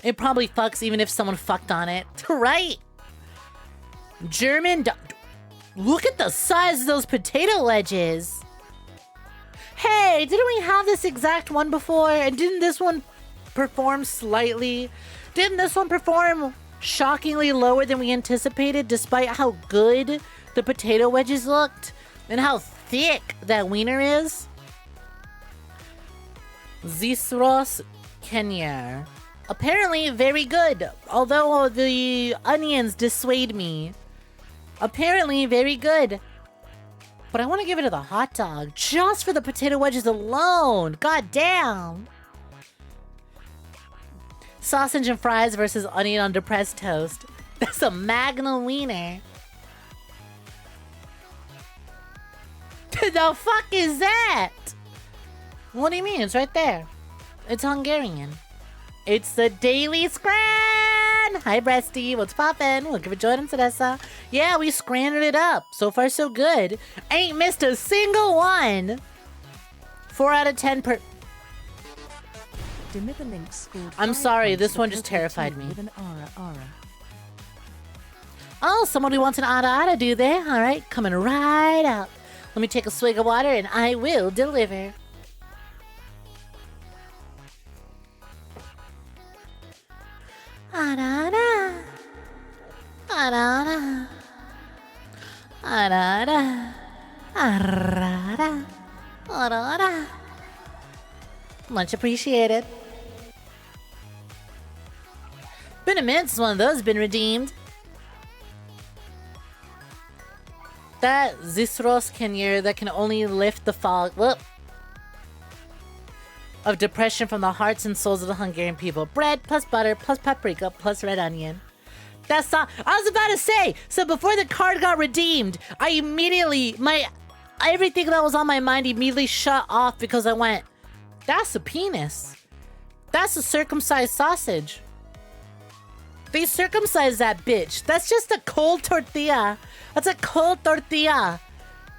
It probably fucks even if someone fucked on it, right? Look at the size of those potato wedges. Hey, didn't we have this exact one before? And didn't this one perform slightly? Didn't this one perform shockingly lower than we anticipated despite how good the potato wedges looked and how thick that wiener is? 𝐒𝐧𝐞𝐤 𝐒𝐴𝐚𝐿. Apparently very good, although the onions dissuade me. Apparently very good. But I want to give it to the hot dog just for the potato wedges alone. God damn. Sausage and fries versus onion on depressed toast. That's a magnum wiener. The fuck is that? What do you mean? It's right there. It's Hungarian. It's the Daily Scran! Hi, Breasty. What's poppin'? Welcome for joining, Teresa. Yeah, we scranned it up. So far, so good. Ain't missed a single one. 4 out of 10 per... I'm sorry, this one just terrified me. Oh, somebody wants an ara do they? All right, coming right out. Let me take a swig of water and I will deliver. Arara. Arara. Arara. Arara. Arara. Much appreciated. Been a minute since one of those been redeemed. That 𝐒𝐧𝐞𝐤 𝐒𝐴𝐚𝐿 that can only lift the fog of depression from the hearts and souls of the Hungarian people. Bread plus butter plus paprika plus red onion. That's not. I was about to say. So before the card got redeemed, I immediately everything that was on my mind immediately shut off because I went, "That's a penis. That's a circumcised sausage. They circumcised that bitch. That's just a cold tortilla. That's a cold tortilla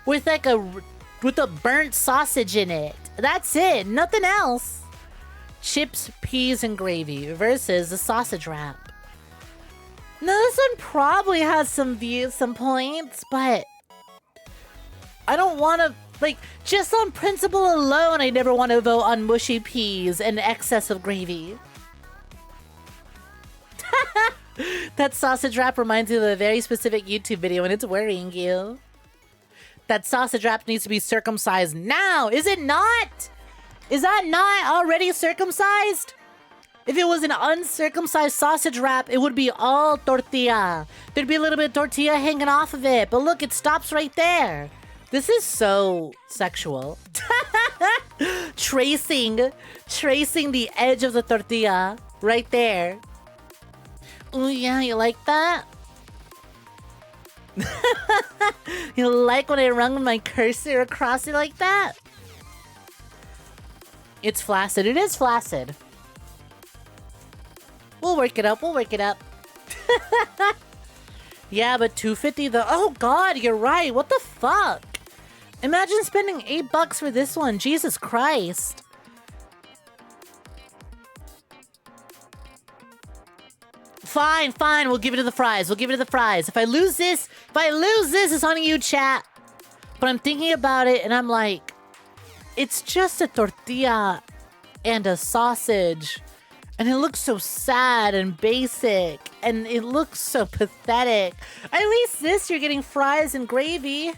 with like a burnt sausage in it. That's it. Nothing else." Chips, peas, and gravy versus the sausage wrap. Now this one probably has some points, but I don't want to, like, just on principle alone, I never want to vote on mushy peas and excess of gravy. That sausage wrap reminds me of a very specific YouTube video, and it's worrying you. That sausage wrap needs to be circumcised now. Is it not? Is that not already circumcised? If it was an uncircumcised sausage wrap, it would be all tortilla. There'd be a little bit of tortilla hanging off of it. But look, it stops right there. This is so sexual. Tracing the edge of the tortilla right there. Oh yeah, you like that? You like when I run my cursor across it like that? It's flaccid. It is flaccid. We'll work it up. We'll work it up. Yeah, but $2.50 though. Oh God, you're right. What the fuck? Imagine spending $8 for this one. Jesus Christ. Fine, fine. We'll give it to the fries. We'll give it to the fries. If I lose this, it's on you, chat. But I'm thinking about it and I'm like, it's just a tortilla and a sausage. And it looks so sad and basic. And it looks so pathetic. At least this, you're getting fries and gravy.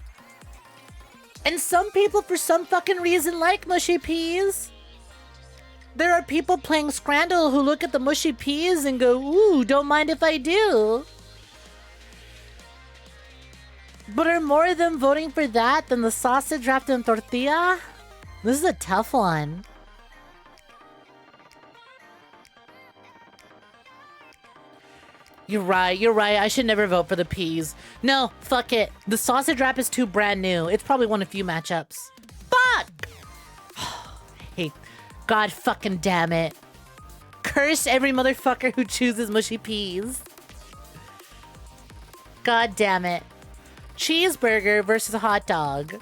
And some people, for some fucking reason, like mushy peas. There are people playing Scrandle who look at the mushy peas and go, ooh, don't mind if I do. But are more of them voting for that than the sausage wrapped in tortilla? This is a tough one. You're right, you're right. I should never vote for the peas. No, fuck it. The sausage wrap is too brand new. It's probably won a few matchups. Fuck! Hey, God fucking damn it. Curse every motherfucker who chooses mushy peas. God damn it. Cheeseburger versus a hot dog.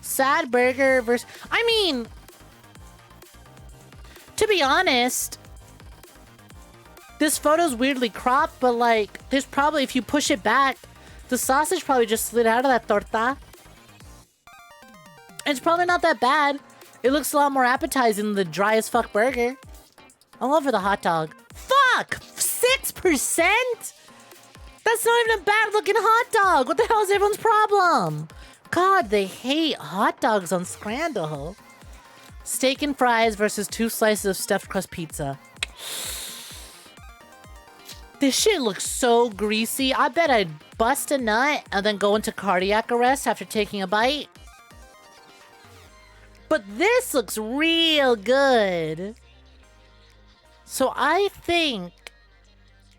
Sad burger versus... I mean... To be honest... This photo's weirdly cropped, but like, there's probably, if you push it back, the sausage probably just slid out of that torta. And it's probably not that bad. It looks a lot more appetizing than the dry as fuck burger. I'm over the hot dog. Fuck! 6%? That's not even a bad looking hot dog. What the hell is everyone's problem? God, they hate hot dogs on Scrandle. Steak and fries versus 2 slices of stuffed crust pizza. This shit looks so greasy. I bet I'd bust a nut and then go into cardiac arrest after taking a bite. But this looks real good. So I think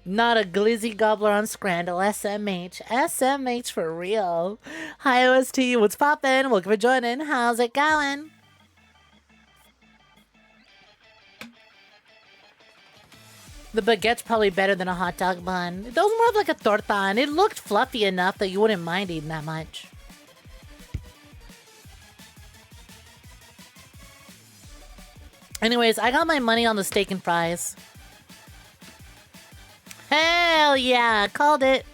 not a glizzy gobbler on Scrandle. SMH. SMH for real. Hi OST, what's poppin'? Welcome for joining. How's it going? The baguette's probably better than a hot dog bun. Those more of like a torta, and it looked fluffy enough that you wouldn't mind eating that much. Anyways, I got my money on the steak and fries. Hell yeah, called it.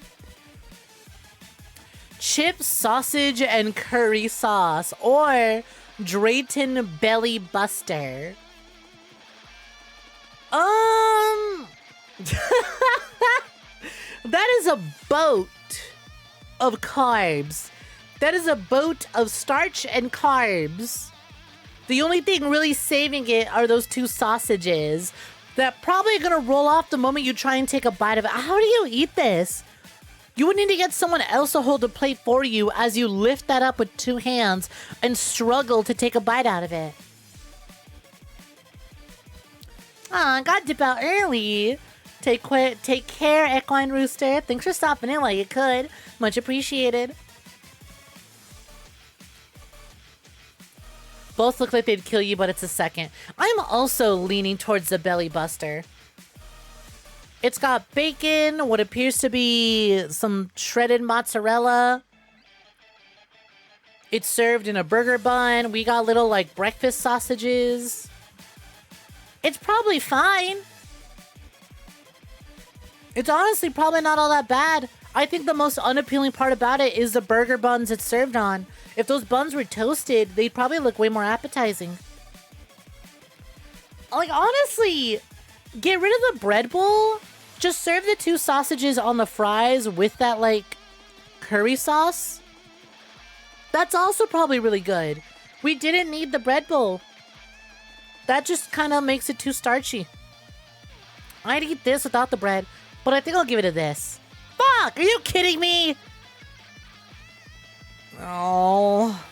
Chips, sausage, and curry sauce, or Drayton Belly Buster. That is a boat of carbs. That is a boat of starch and carbs. The only thing really saving it are those 2 sausages that probably gonna roll off the moment you try and take a bite of it. How do you eat this? You would need to get someone else to hold the plate for you as you lift that up with 2 hands and struggle to take a bite out of it. Aw, I gotta dip out early. Take care, Equine Rooster. Thanks for stopping in while you could. Much appreciated. Both look like they'd kill you, but it's a second. I'm also leaning towards the Belly Buster. It's got bacon, what appears to be some shredded mozzarella. It's served in a burger bun. We got little, like, breakfast sausages. It's probably fine. It's honestly probably not all that bad. I think the most unappealing part about it is the burger buns it's served on. If those buns were toasted, they'd probably look way more appetizing. Like, honestly, get rid of the bread bowl. Just serve the 2 sausages on the fries with that, like, curry sauce. That's also probably really good. We didn't need the bread bowl. That just kind of makes it too starchy. I'd eat this without the bread, but I think I'll give it to this. Fuck! Are you kidding me? Oh.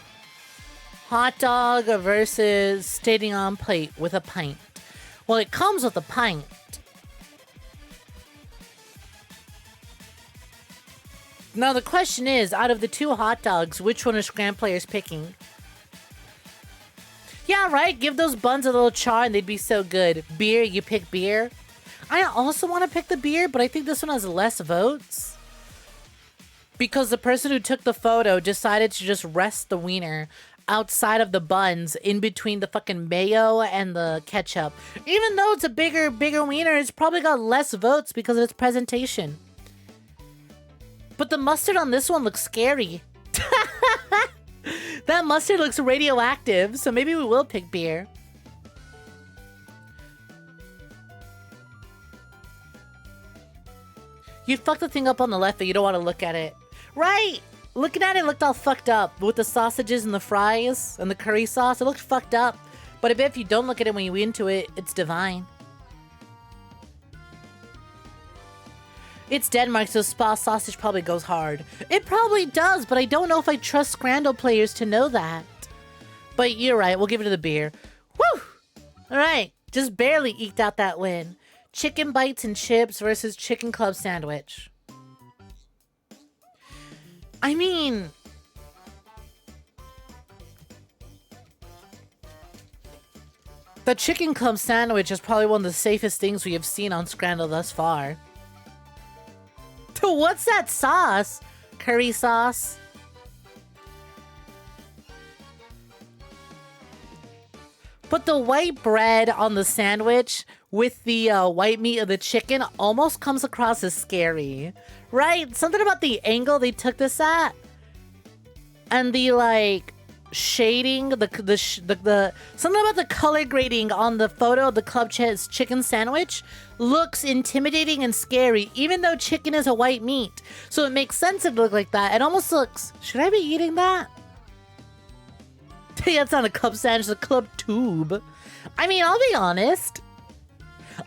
Hot dog versus standing on plate with a pint. Well, it comes with a pint. Now the question is, out of the 2 hot dogs, which one are Scram players picking? Yeah, right? Give those buns a little char and they'd be so good. Beer, you pick beer. I also want to pick the beer, but I think this one has less votes. Because the person who took the photo decided to just rest the wiener outside of the buns in between the fucking mayo and the ketchup. Even though it's a bigger wiener, it's probably got less votes because of its presentation. But the mustard on this one looks scary. That mustard looks radioactive, so maybe we will pick beer. You fucked the thing up on the left, but you don't want to look at it. Right! Looking at it looked all fucked up. With the sausages and the fries and the curry sauce, it looked fucked up. But I bet if you don't look at it when you eat into it, it's divine. It's Denmark, so spa sausage probably goes hard. It probably does, but I don't know if I trust Scrandle players to know that. But you're right, we'll give it to the beer. Woo! Alright, just barely eked out that win. Chicken bites and chips versus chicken club sandwich. I mean... the chicken club sandwich is probably one of the safest things we have seen on Scrandle thus far. What's that sauce? Curry sauce? But the white bread on the sandwich with the white meat of the chicken almost comes across as scary. Right? Something about the angle they took this at. And the, like, shading, something about the color grading on the photo of the club chicken sandwich looks intimidating and scary, even though chicken is a white meat. So it makes sense to look like that. It almost looks, should I be eating that? Hey, that's not a club sandwich, it's a club tube. I mean, I'll be honest.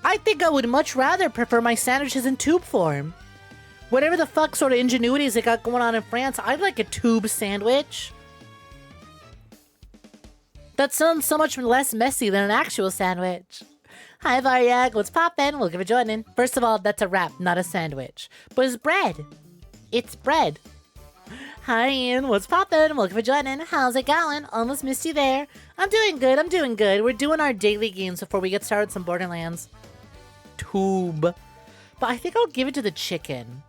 I think I would much rather prefer my sandwiches in tube form. Whatever the fuck sort of ingenuities they got going on in France, I'd like a tube sandwich. That sounds so much less messy than an actual sandwich. Hi, Variag. What's poppin'? Welcome for joining. First of all, that's a wrap, not a sandwich. But it's bread. It's bread. Hi, Ian. What's poppin'? Welcome for joining. How's it going? Almost missed you there. I'm doing good. I'm doing good. We're doing our daily games before we get started with some Borderlands. Tube. But I think I'll give it to the chicken.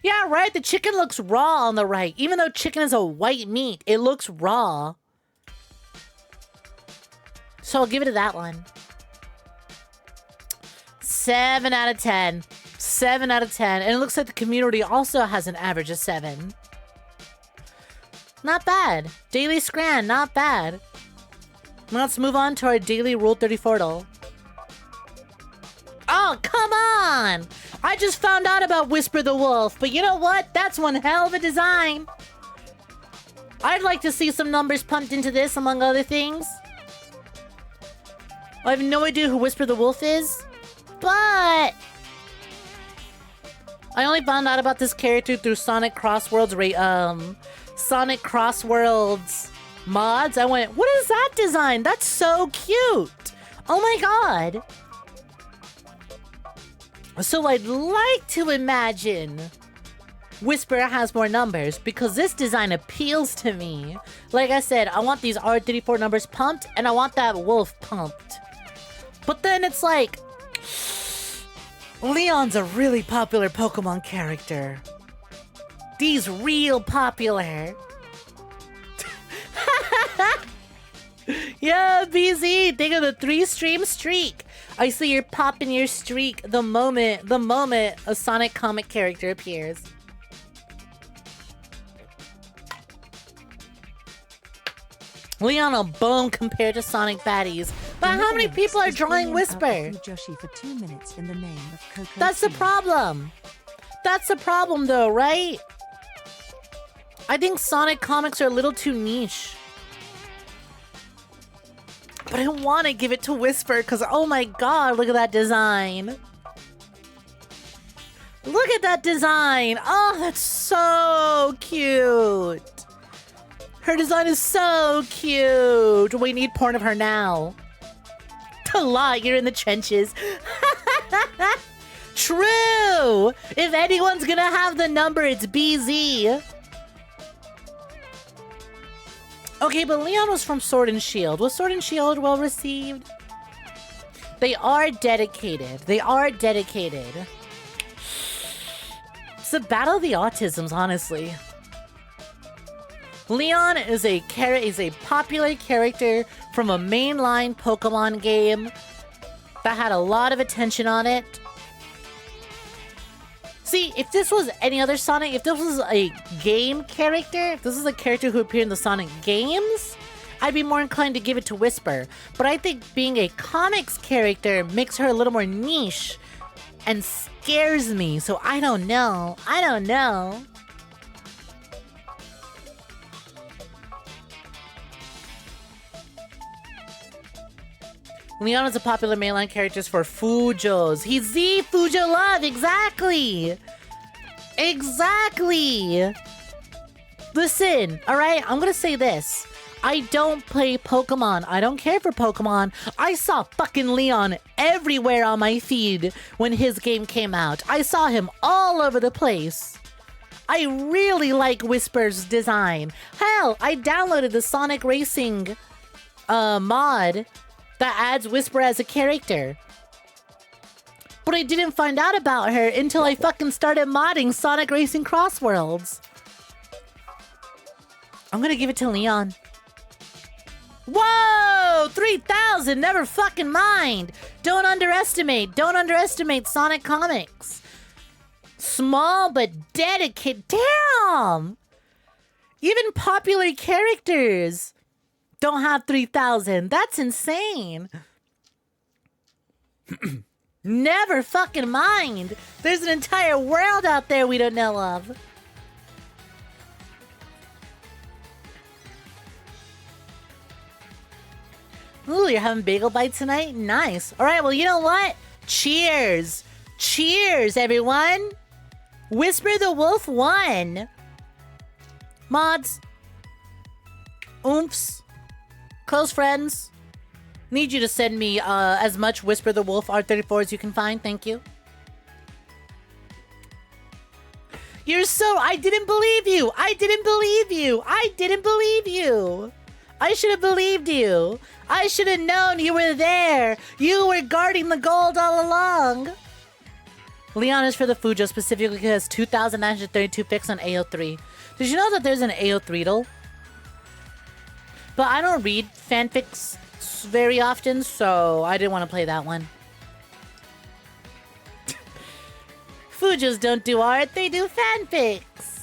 Yeah, right? The chicken looks raw on the right. Even though chicken is a white meat, it looks raw. So I'll give it to that one. 7 out of 10. 7 out of 10. And it looks like the community also has an average of 7. Not bad. Daily Scran, not bad. Let's move on to our daily Rule 34. Oh, come on! I just found out about Whisper the Wolf, but you know what? That's one hell of a design. I'd like to see some numbers pumped into this, among other things. I have no idea who Whisper the Wolf is, but I only found out about this character through Sonic Crossworlds mods. I went, what is that design? That's so cute. Oh my god. So I'd like to imagine Whisper has more numbers because this design appeals to me. Like I said, I want these R34 numbers pumped and I want that wolf pumped. But then it's like, Leon's a really popular Pokemon character. He's real popular. Yeah, BZ, think of the 3-stream streak. I see you're popping your streak the moment a Sonic comic character appears. Leon a bone compared to Sonic baddies. But how many people are drawing Whisper? Joshi for 2 minutes in the name of Coco. That's the problem. That's the problem though, right? I think Sonic comics are a little too niche. But I want to give it to Whisper because, oh my god, look at that design. Look at that design. Oh, that's so cute. Her design is so cute. We need porn of her now. A lot, you're in the trenches. True. If anyone's gonna have the number, it's BZ. Okay, but Leon was from Sword and Shield. Was Sword and Shield well received? They are dedicated. They are dedicated. It's the battle of the autisms, honestly. Leon is a popular character from a mainline Pokemon game that had a lot of attention on it. See, if this was any other Sonic, if this was a game character, if this is a character who appeared in the Sonic games, I'd be more inclined to give it to Whisper. But I think being a comics character makes her a little more niche and scares me. So I don't know. I don't know. Leon is a popular mainline character for Fujos. He's the Fujo love, exactly! Exactly! Listen, alright, I'm gonna say this. I don't play Pokemon. I don't care for Pokemon. I saw fucking Leon everywhere on my feed when his game came out. I saw him all over the place. I really like Whisper's design. Hell, I downloaded the Sonic Racing mod that adds Whisper as a character. But I didn't find out about her until I fucking started modding Sonic Racing Cross Worlds. I'm gonna give it to Leon. Whoa! 3,000! Never fucking mind! Don't underestimate Sonic Comics. Small but dedicated. Damn! Even popular characters don't have 3,000. That's insane. Never fucking mind. There's an entire world out there we don't know of. Ooh, you're having bagel bites tonight? Nice. All right, well, you know what? Cheers. Cheers, everyone. Whisper the Wolf won. Mods. Oomphs. Close friends, need you to send me as much Whisper the Wolf R34 as you can find. Thank you. You're so... I didn't believe you. I didn't believe you. I didn't believe you. I should have believed you. I should have known you were there. You were guarding the gold all along. Leon is for the Fujo, specifically because 2,932 picks on AO3. Did you know that there's an AO3 But I don't read fanfics very often, so I didn't want to play that one. Fujos don't do art, they do fanfics.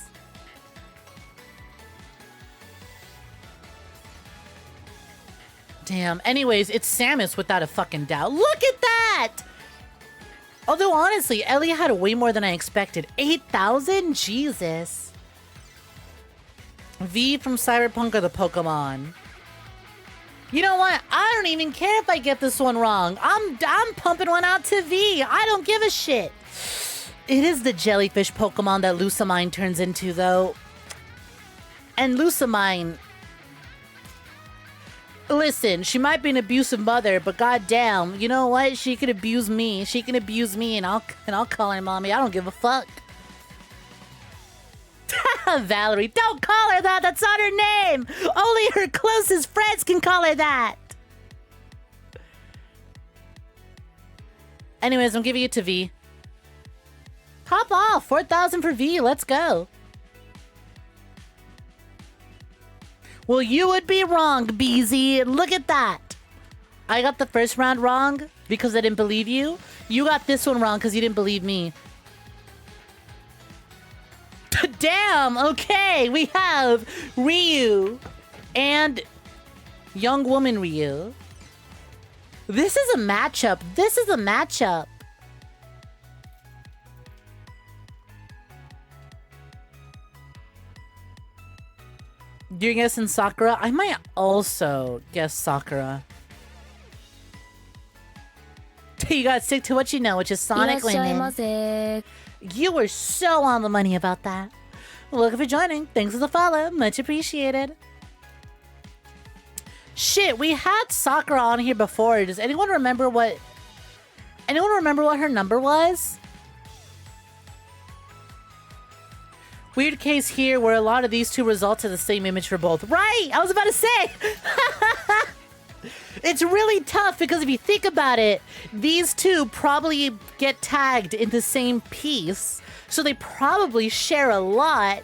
Damn. Anyways, it's Samus without a fucking doubt. Look at that! Although, honestly, Ellie had way more than I expected. 8,000? Jesus. V from Cyberpunk or the Pokemon? You know what? I don't even care if I get this one wrong. I'm pumping one out to V. I don't give a shit. It is the jellyfish Pokemon that Lucamine turns into, though. And Lucamine... Listen, she might be an abusive mother, but goddamn, you know what? She could abuse me. She can abuse me, and I'll call her mommy. I don't give a fuck. Valerie, don't call her that. That's not her name. Only her closest friends can call her that. Anyways, I'm giving it to V. Hop off. 4,000 for V. Let's go. Well, you would be wrong, BZ. Look at that. I got the first round wrong because I didn't believe you. You got this one wrong because you didn't believe me. Damn, okay. We have Ryu and young woman Ryu. This is a matchup. This is a matchup. You're guessing Sakura? I might also guess Sakura. You gotta stick to what you know, which is Sonic women. You were so on the money about that. Welcome for joining. Thanks for the follow. Much appreciated. Shit, we had Sakura on here before. Does anyone remember what... Anyone remember what her number was? Weird case here where a lot of these two results are the same image for both. Right! I was about to say! It's really tough because if you think about it, these two probably get tagged in the same piece. So they probably share a lot.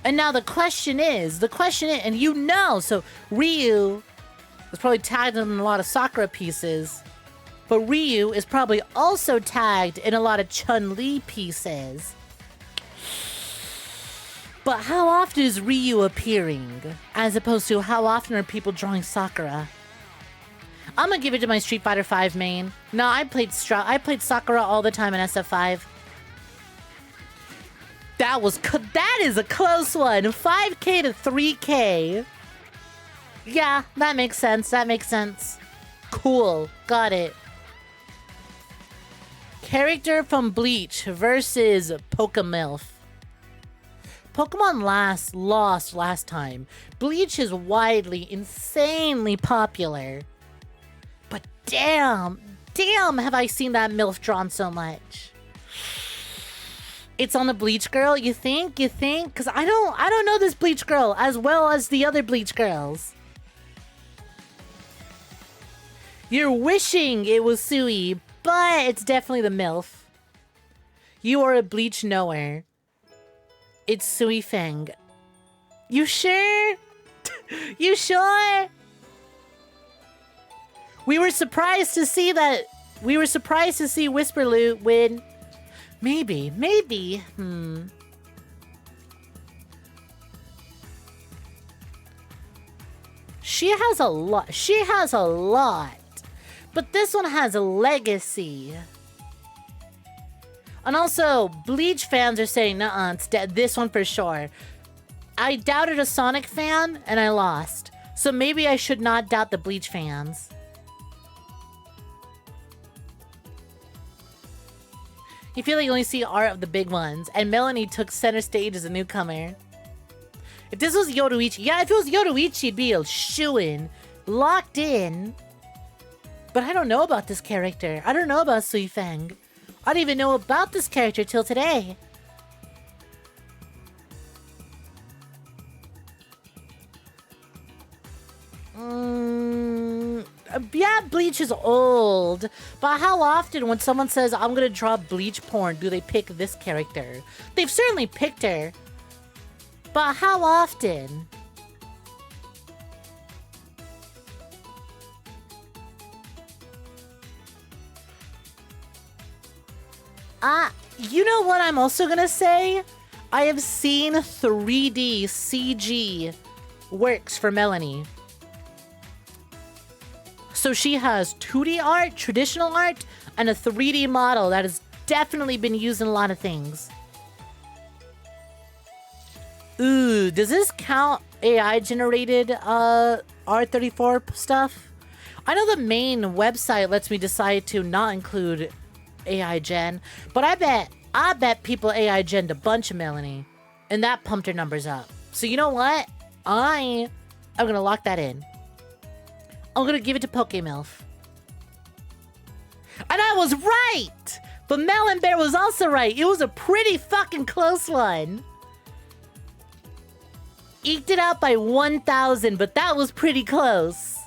And now the question is, and you know, so Ryu is probably tagged in a lot of Sakura pieces. But Ryu is probably also tagged in a lot of Chun-Li pieces. But how often is Ryu appearing? As opposed to how often are people drawing Sakura? I'm gonna give it to my Street Fighter V main. No, I played Sakura all the time in SF5. That is a close one. 5K to 3K. Yeah, that makes sense. That makes sense. Cool. Got it. Character from Bleach versus Pokemilf. Pokemon lost last time. Bleach is widely, insanely popular. But damn have I seen that MILF drawn so much. It's on the Bleach girl, you think? Because I don't know this Bleach girl as well as the other Bleach girls. You're wishing it was Sui, but it's definitely the MILF. You are a Bleach knower. It's Sui Feng. You sure? You sure? We were surprised to see that. We were surprised to see Whisperloot win. Maybe. She has a lot. But this one has a legacy. And also, Bleach fans are saying, nuh-uh, it's this one for sure. I doubted a Sonic fan, and I lost. So maybe I should not doubt the Bleach fans. You feel like you only see art of the big ones, and Melanie took center stage as a newcomer. If this was Yoruichi, yeah, if it was Yoruichi, it'd be a shoo-in. Locked in. But I don't know about this character. I don't know about Sui Feng. I didn't even know about this character till today. Yeah, Bleach is old. But how often when someone says, I'm gonna draw Bleach porn, do they pick this character? They've certainly picked her. But how often? You know what I'm also gonna say? I have seen 3D CG works for Melanie. So she has 2D art, traditional art, and a 3D model that has definitely been used in a lot of things. Ooh, does this count AI generated R34 stuff? I know the main website lets me decide to not include AI gen, but I bet people AI gen'd a bunch of Melanie, and that pumped her numbers up. So you know what? I I'm gonna lock that in. I'm gonna give it to PokeMilf. And I was right! But Melon Bear was also right. It was a pretty fucking close one. Eked it out by 1,000, but that was pretty close.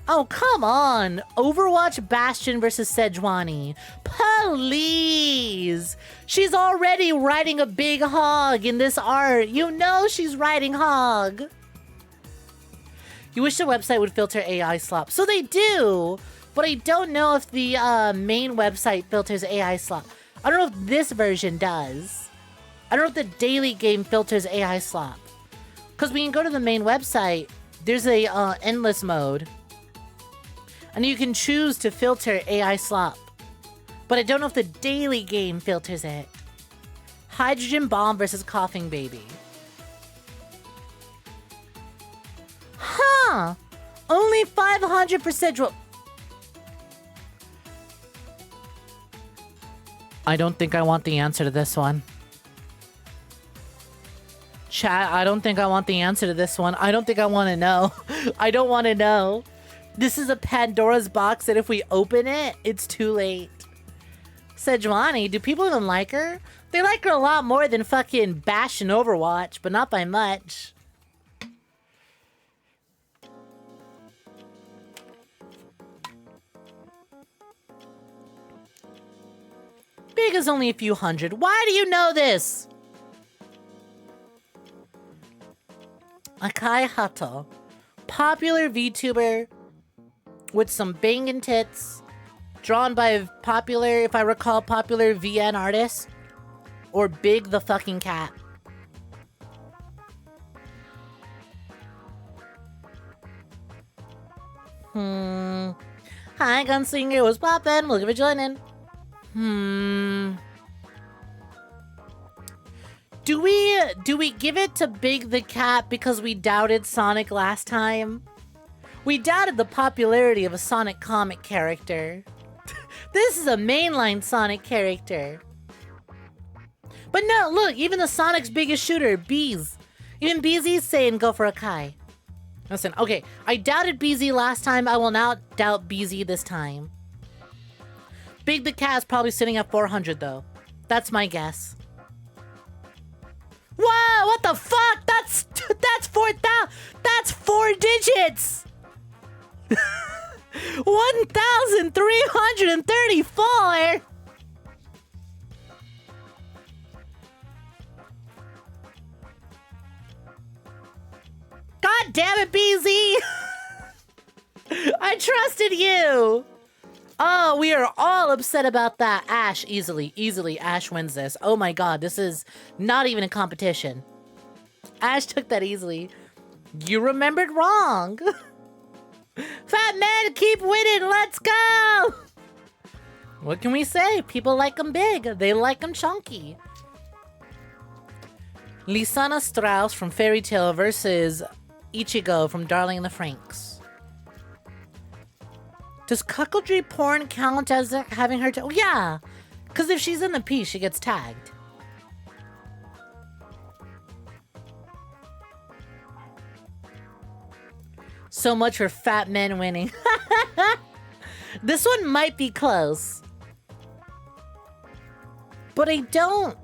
Oh, come on. Overwatch Bastion versus Sejuani. Please. She's already riding a big hog in this art. You know she's riding hog. You wish the website would filter AI slop. So they do, but I don't know if the main website filters AI slop. I don't know if this version does. I don't know if the daily game filters AI slop. Because when you go to the main website, there's a endless mode. And you can choose to filter AI slop. But I don't know if the daily game filters it. Hydrogen Bomb versus Coughing Baby. Huh. Only 500% drop. I don't think I want the answer to this one. Chat, I don't think I want the answer to this one. I don't think I want to know. I don't want to know. This is a Pandora's box that if we open it, it's too late. Sejuani, do people even like her? They like her a lot more than fucking Bash and Overwatch, but not by much. Big is only a few hundred. Why do you know this? 𝐒𝐈𝐕𝐄. Popular VTuber with some banging tits. Drawn by a popular, if I recall, popular VN artist. Or Big the fucking cat. Hi, Gunslinger. What's poppin'? Welcome for joining. Do we give it to Big the cat because we doubted Sonic last time? We doubted the popularity of a Sonic comic character. This is a mainline Sonic character. But no, look, even the Sonic's biggest shooter, Beez. Even BZ's saying go for a Kai. Listen, okay, I doubted BZ last time. I will now doubt BZ this time. Big the cat is probably sitting at 400 though. That's my guess. Wow, what the fuck? That's 4,000. That's 4 digits. 1,334. God damn it, BZ. I trusted you. Oh, we are all upset about that. Ash, easily, Ash wins this. Oh my god, this is not even a competition. Ash took that easily. You remembered wrong. Fat man, keep winning, let's go! What can we say? People like them big, they like them chunky. Lysana Strauss from Fairy Tail versus Ichigo from Darling in the Franxx. Does cuckoldry porn count as having her oh, yeah, because if she's in the piece, she gets tagged. So much for fat men winning. This one might be close. But I don't...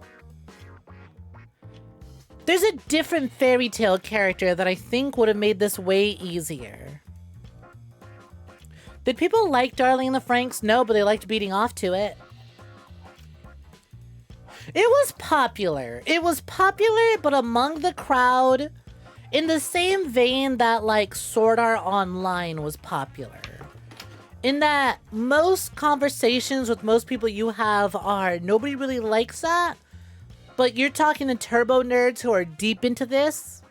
There's a different Fairy Tail character that I think would have made this way easier. Did people like Darling in the Franxx? No, but they liked beating off to it. It was popular. It was popular, but among the crowd, in the same vein that, like, Sword Art Online was popular. In that most conversations with most people you have are, nobody really likes that, but you're talking to turbo nerds who are deep into this,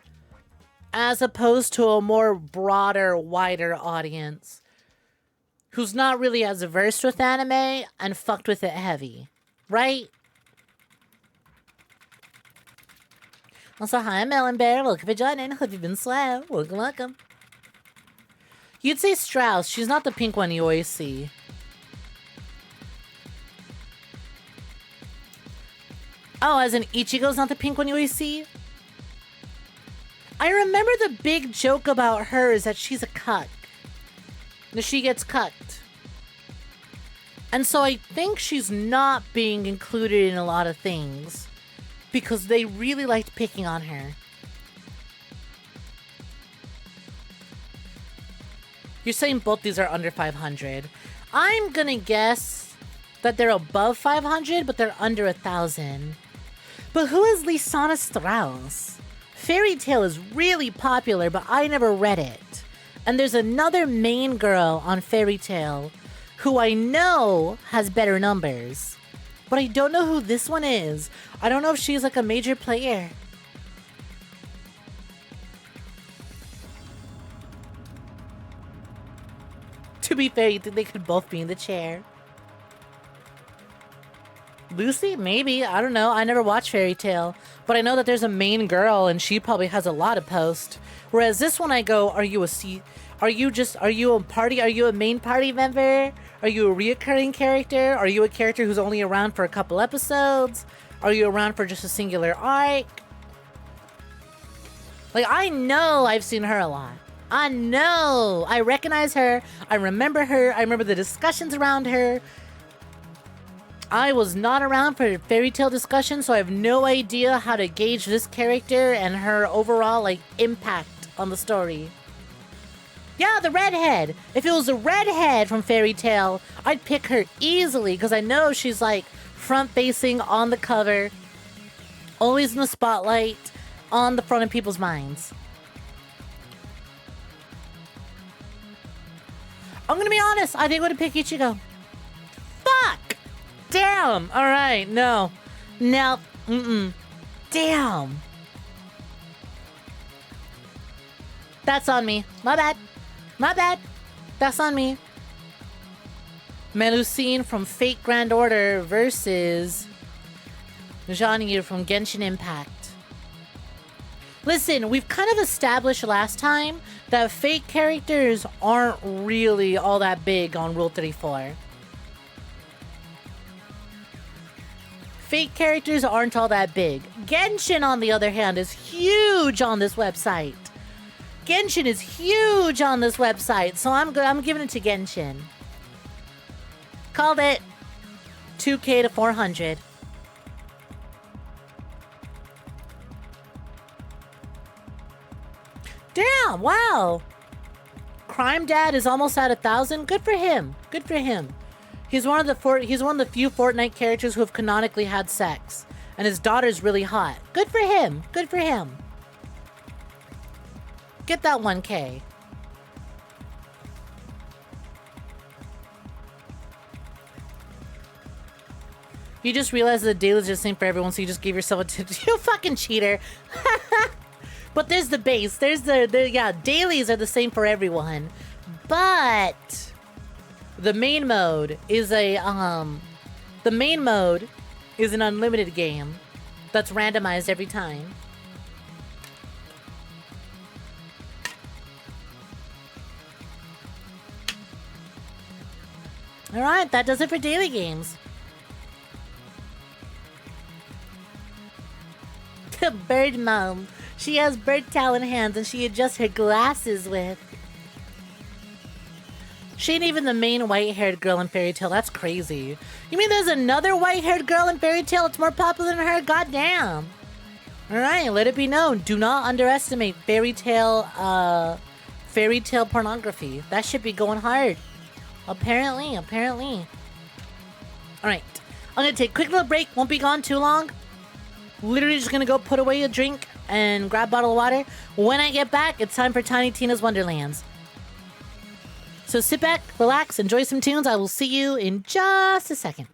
as opposed to a more broader, wider audience who's not really as versed with anime and fucked with it heavy, right? Also, hi, Melon Bear. Welcome for joining. Hope you've been slow. Welcome. You'd say Strauss. She's not the pink one you always see. Oh, as in Ichigo's not the pink one you always see? I remember the big joke about her is that she's a cuck. That she gets cucked. And so I think she's not being included in a lot of things because they really liked picking on her. You're saying both these are under 500. I'm gonna guess that they're above 500, but they're under 1,000. But who is Lysana Strauss? Fairy Tail is really popular, but I never read it. And there's another main girl on Fairy Tail who I know has better numbers. But I don't know who this one is. I don't know if she's like a major player. To be fair, you think they could both be in the chair? Lucy? Maybe. I don't know. I never watched Fairy Tail. But I know that there's a main girl and she probably has a lot of posts. Whereas this one I go, are you a party? Are you a main party member? Are you a reoccurring character? Are you a character who's only around for a couple episodes? Are you around for just a singular arc? Like, I know I've seen her a lot. I know. I recognize her. I remember her. I remember the discussions around her. I was not around for Fairy Tail discussion, so I have no idea how to gauge this character and her overall, like, impact on the story. Yeah, the redhead. If it was a redhead from Fairy Tail, I'd pick her easily because I know she's, like, front-facing, on the cover, always in the spotlight, on the front of people's minds. I'm gonna be honest, I think I would pick Ichigo. Fuck! Damn! Alright, no. No. Damn. That's on me. My bad. My bad. That's on me. Melusine from Fate Grand Order versus Zhang from Genshin Impact. Listen, we've kind of established last time that Fate characters aren't really all that big on Rule 34. Fate characters aren't all that big. Genshin, on the other hand, is huge on this website. Genshin is huge on this website, so I'm giving it to Genshin. Called it. 2K to 400. Damn, wow. Crime Dad is almost at 1,000. Good for him. Good for him. He's one of the few Fortnite characters who have canonically had sex. And his daughter's really hot. Good for him. Good for him. Get that 1K. You just realized that the dailies are the same for everyone, so you just gave yourself a tip. You fucking cheater. But there's the base. There's yeah, dailies are the same for everyone. But the main mode is an unlimited game that's randomized every time. All right, that does it for daily games. The bird mom. She has bird talent hands and she adjusts her glasses with. She ain't even the main white-haired girl in Fairy Tail. That's crazy. You mean there's another white-haired girl in Fairy Tail that's more popular than her? Goddamn. Alright, let it be known. Do not underestimate Fairy Tail pornography. That should be going hard. Apparently. Alright. I'm gonna take a quick little break. Won't be gone too long. Literally just gonna go put away a drink and grab a bottle of water. When I get back, it's time for Tiny Tina's Wonderlands. So sit back, relax, enjoy some tunes. I will see you in just a second.